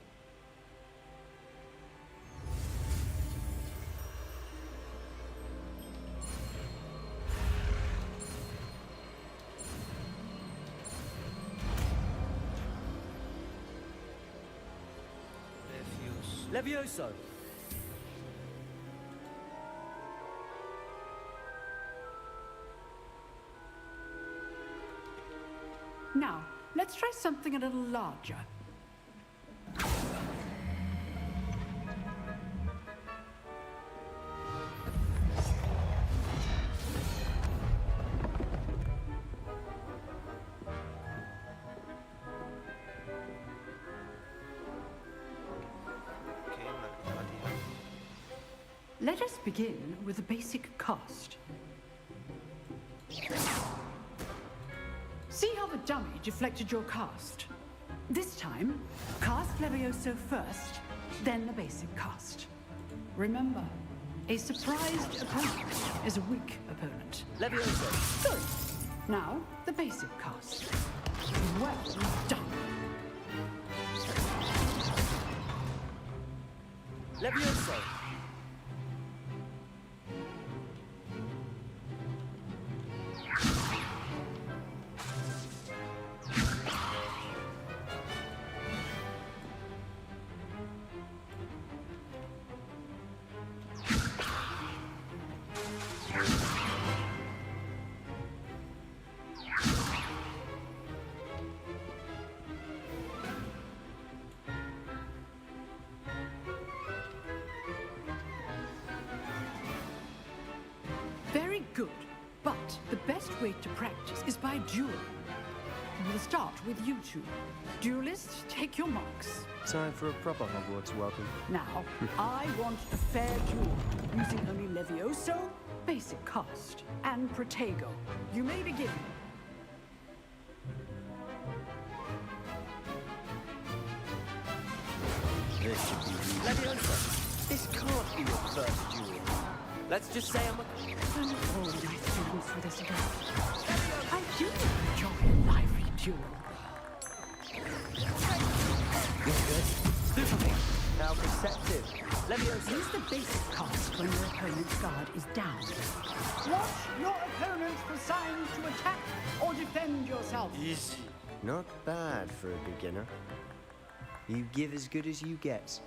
Levioso! Now, let's try something a little larger. Let us begin with a basic cast. See how the dummy deflected your cast? This time, cast Levioso first, then the basic cast. Remember, a surprised opponent is a weak opponent. Levioso! Good. Now, the basic cast. Well done. Levioso! Very good, but the best way to practice is by dueling. We'll start with you two. Duelists, take your marks. Time for a proper Hogwarts welcome. Now, I want a fair duel, using only Levioso, basic cast, and Protego. You may begin. This should be easy. Leviosa, This can't be your first duel. let's just say I'm a... And all my students for this event. I do enjoy a lively duel. You're good. Stupefy. How perceptive. Leviosa. Use the basic cast when your opponent's guard is down. Watch your opponent for signs to attack or defend yourself. Easy. Not bad for a beginner. You give as good as you get.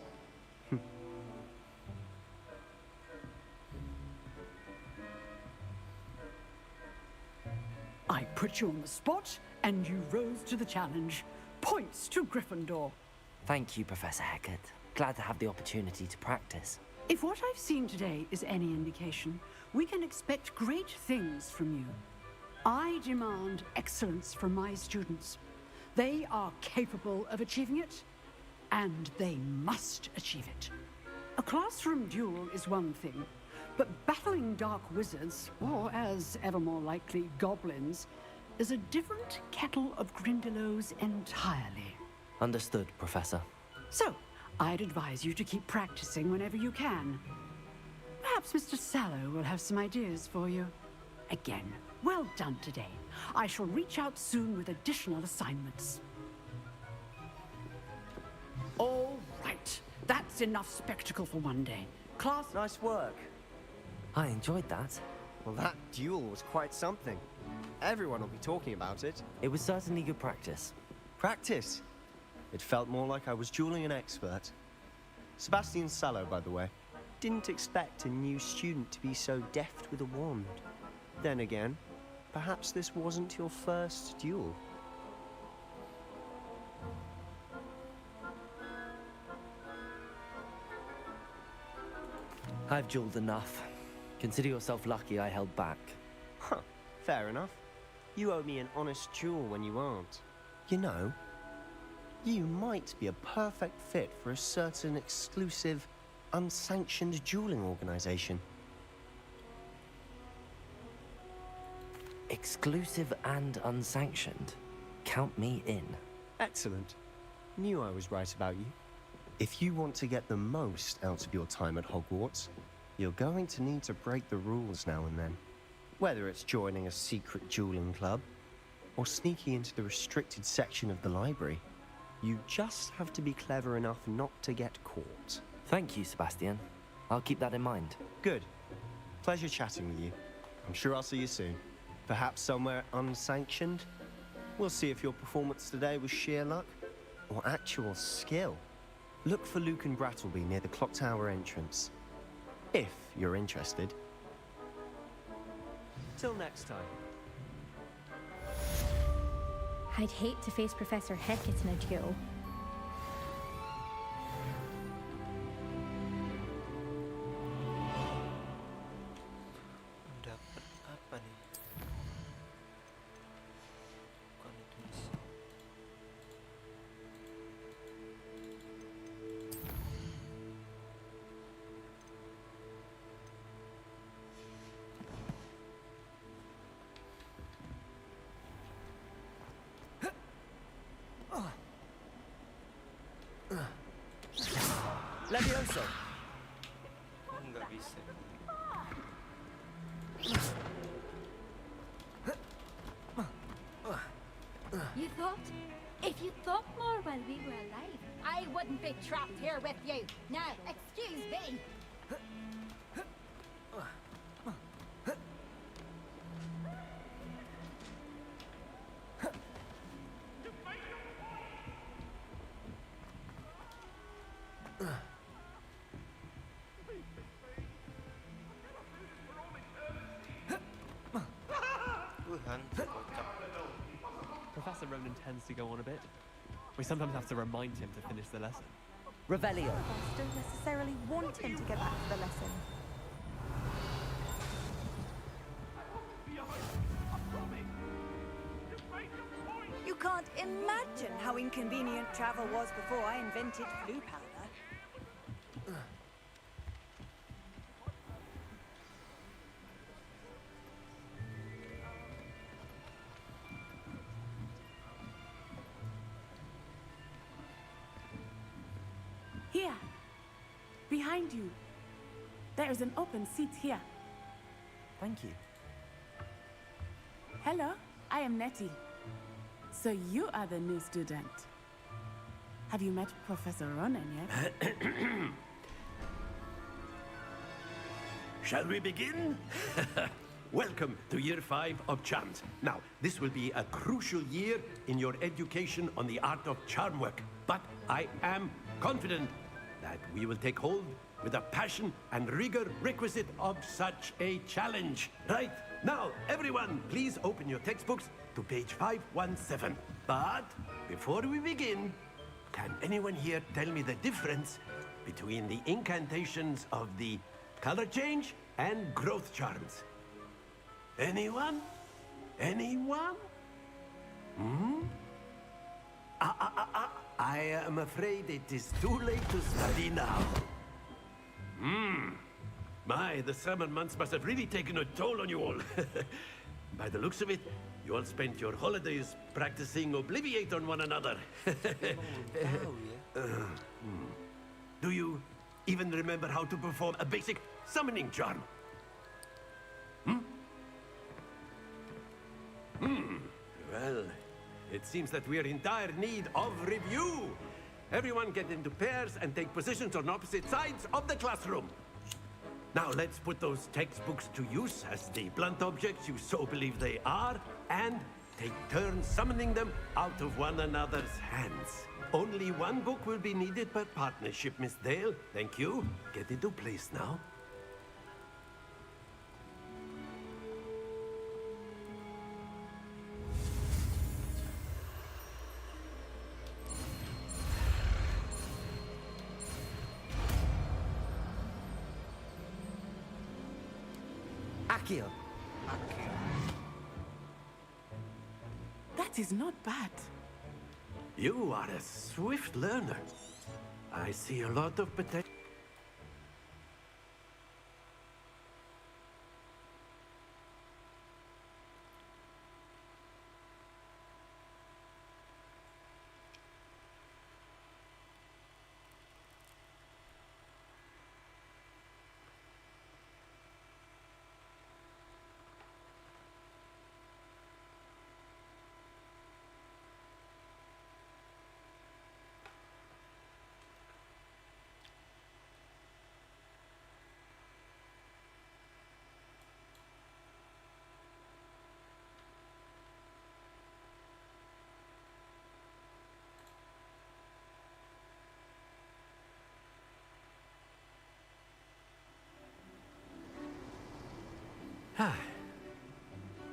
I put you on the spot, and you rose to the challenge. Points to Gryffindor. Thank you, Professor Hecat. Glad to have the opportunity to practice. If what I've seen today is any indication, we can expect great things from you. I demand excellence from my students. They are capable of achieving it, and they must achieve it. A classroom duel is one thing, but battling dark wizards, or as ever more likely, goblins, is a different kettle of Grindylows entirely. Understood, Professor. So, I'd advise you to keep practicing whenever you can. Perhaps Mr. Sallow will have some ideas for you. Again, well done today. I shall reach out soon with additional assignments. All right. That's enough spectacle for one day. Class... Nice work. I enjoyed that. Well, that duel was quite something. Everyone will be talking about it. It was certainly good practice. Practice? It felt more like I was dueling an expert. Sebastian Sallow, by the way. Didn't expect a new student to be so deft with a wand. Then again, perhaps this wasn't your first duel. I've dueled enough. Consider yourself lucky I held back. Huh, fair enough. You owe me an honest duel when you aren't. You know, you might be a perfect fit for a certain exclusive, unsanctioned dueling organization. Exclusive and unsanctioned. Count me in. Excellent. Knew I was right about you. If you want to get the most out of your time at Hogwarts, you're going to need to break the rules now and then. Whether it's joining a secret dueling club, or sneaking into the restricted section of the library, you just have to be clever enough not to get caught. Thank you, Sebastian. I'll keep that in mind. Good. Pleasure chatting with you. I'm sure I'll see you soon. Perhaps somewhere unsanctioned? We'll see if your performance today was sheer luck or actual skill. Look for Luke and Brattleby near the clock tower entrance. If you're interested. Till next time. I'd hate to face Professor Hecat in a duel. Dapat apa nih? Bukan itu misi. Levioso! Nggak bisa. You thought? If you thought more while we were alive, I wouldn't be trapped here with you. Now, excuse me. Professor Ronan tends to go on a bit. We sometimes have to remind him to finish the lesson. Revelio. Don't necessarily want him to get back to the lesson. You can't imagine how inconvenient travel was before I invented blue powder. Here, behind you. There is an open seat here. Thank you. Hello, I am Nettie. So you are the new student. Have you met Professor Ronan yet? Shall we begin? Welcome to Year 5 of Charms. Now, this will be a crucial year in your education on the art of charm work. But I am confident that we will take hold with the passion and rigor requisite of such a challenge. Right, now, everyone, please open your textbooks to page 517. But before we begin, can anyone here tell me the difference between the incantations of the color change and growth charms? Anyone? Anyone? Hmm? I am afraid it is too late to study now. My, the summer months must have really taken a toll on you all. By the looks of it, you all spent your holidays practicing Obliviate on one another. Do you even remember how to perform a basic summoning charm? Well, it seems that we're in dire need of review. Everyone get into pairs and take positions on opposite sides of the classroom. Now let's put those textbooks to use as the blunt objects you so believe they are, and take turns summoning them out of one another's hands. Only one book will be needed per partnership, Miss Dale. Thank you. Get into place now. Accio. That is not bad. You are a swift learner. I see a lot of potential.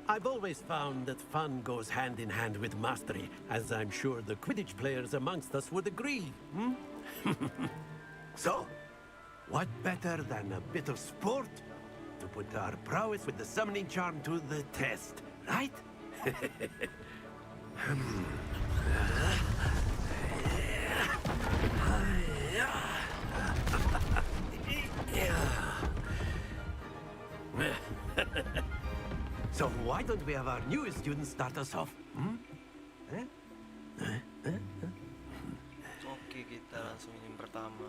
I've always found that fun goes hand in hand with mastery, as I'm sure the Quidditch players amongst us would agree. So, what better than a bit of sport to put our prowess with the summoning charm to the test, right? So why don't we have our newest student start us off? Oke, kita langsung yang pertama.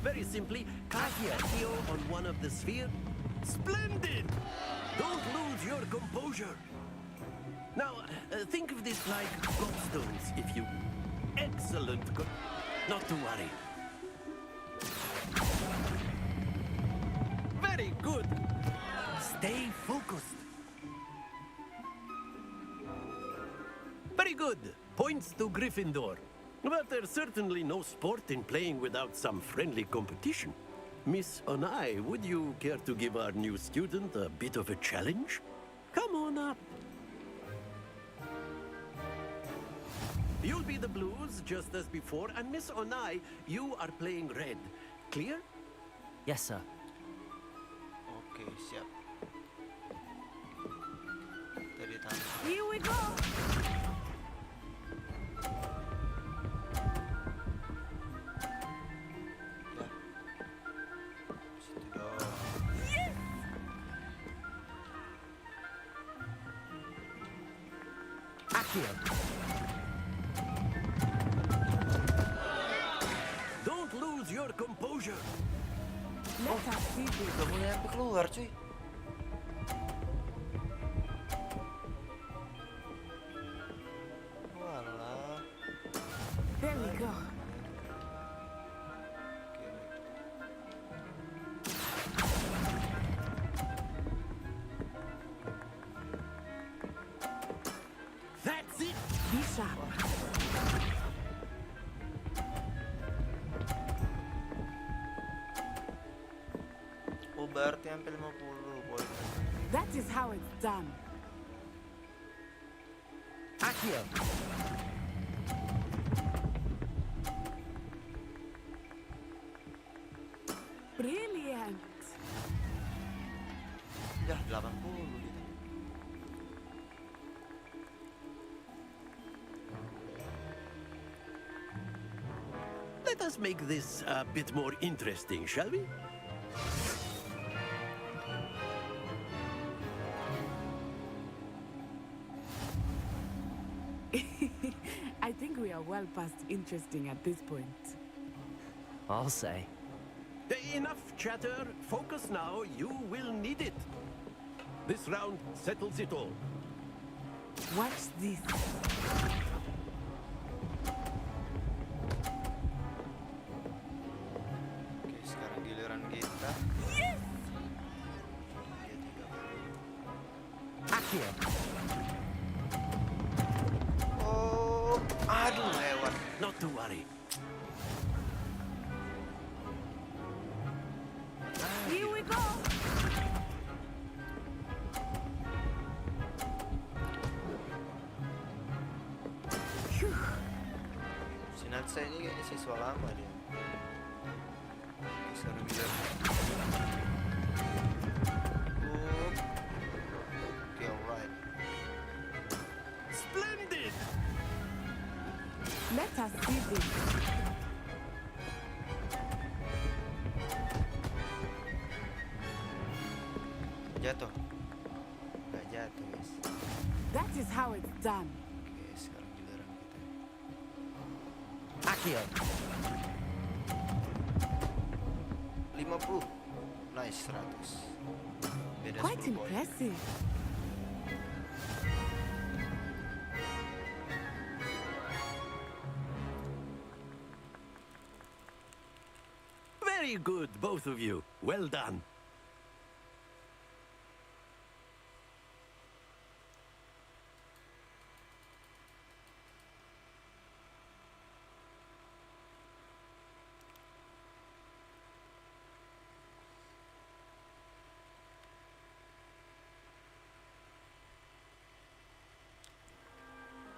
Very simply, cast Accio on one of the sphere. Splendid! Don't lose your composure. Now, think of this like gobstones, if you... Excellent. Not to worry. Very good. Stay focused. Very good. Points to Gryffindor. But there's certainly no sport in playing without some friendly competition. Miss Onai, would you care to give our new student a bit of a challenge? Come on up. You'll be the blues, just as before, and Miss Onai, you are playing red. Clear? Yes, sir. Oke, siap. Dari tangan. Here we go. Situ dong. Yes! Accio. Gak boleh sampai keluar cuy. Walah. There we go. That's it! Be sharp. Oh berarti sampai 50 poin. That is how it's done. Accio! Brilliant. Ya 80 gitu. Let us make this a bit more interesting, shall we? I think we are well past interesting at this point. I'll say. Enough chatter. Focus now. You will need it. This round settles it all. Watch this. Oke, sekarang giliran kita. Yes! Accio! Oh, aduh lewat. Not to worry. Here we go. Si Natsa ini kayaknya siswa lama dia. Oke, sekarang giliran. Oke, alright. Splendid! Let us see this. Jatuh. Nggak jatuh guys. That is how it's done. Oke, sekarang giliran kita. Accio! 50. Nice, 100. Beda Quite 10 poin. impressive. Very good, both of you. Well done.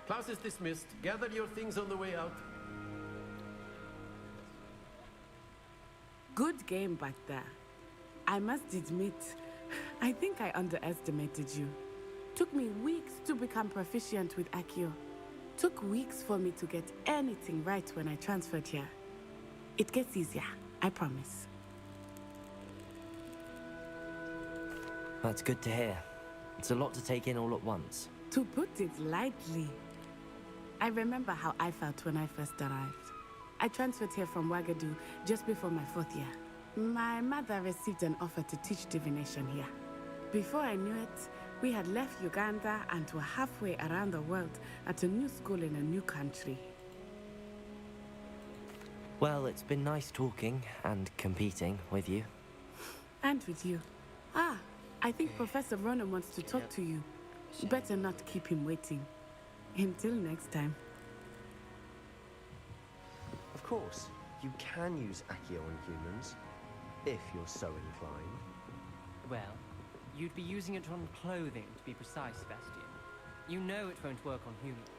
Class is dismissed. Gather your things on the way out. Good game back there. I must admit, I think I underestimated you. Took me weeks to become proficient with Accio. Took weeks for me to get anything right when I transferred here. It gets easier, I promise. That's good to hear. It's a lot to take in all at once. To put it lightly, I remember how I felt when I first arrived. I transferred here from Wagadu just before my 4th year. My mother received an offer to teach divination here. Before I knew it, we had left Uganda and were halfway around the world at a new school in a new country. Well, it's been nice talking and competing with you. And with you. Ah, I think Professor Ronan wants to talk to you. Better not keep him waiting. Until next time. Of course, you can use Accio on humans, if you're so inclined. Well, you'd be using it on clothing, to be precise, Sebastian. You know it won't work on humans.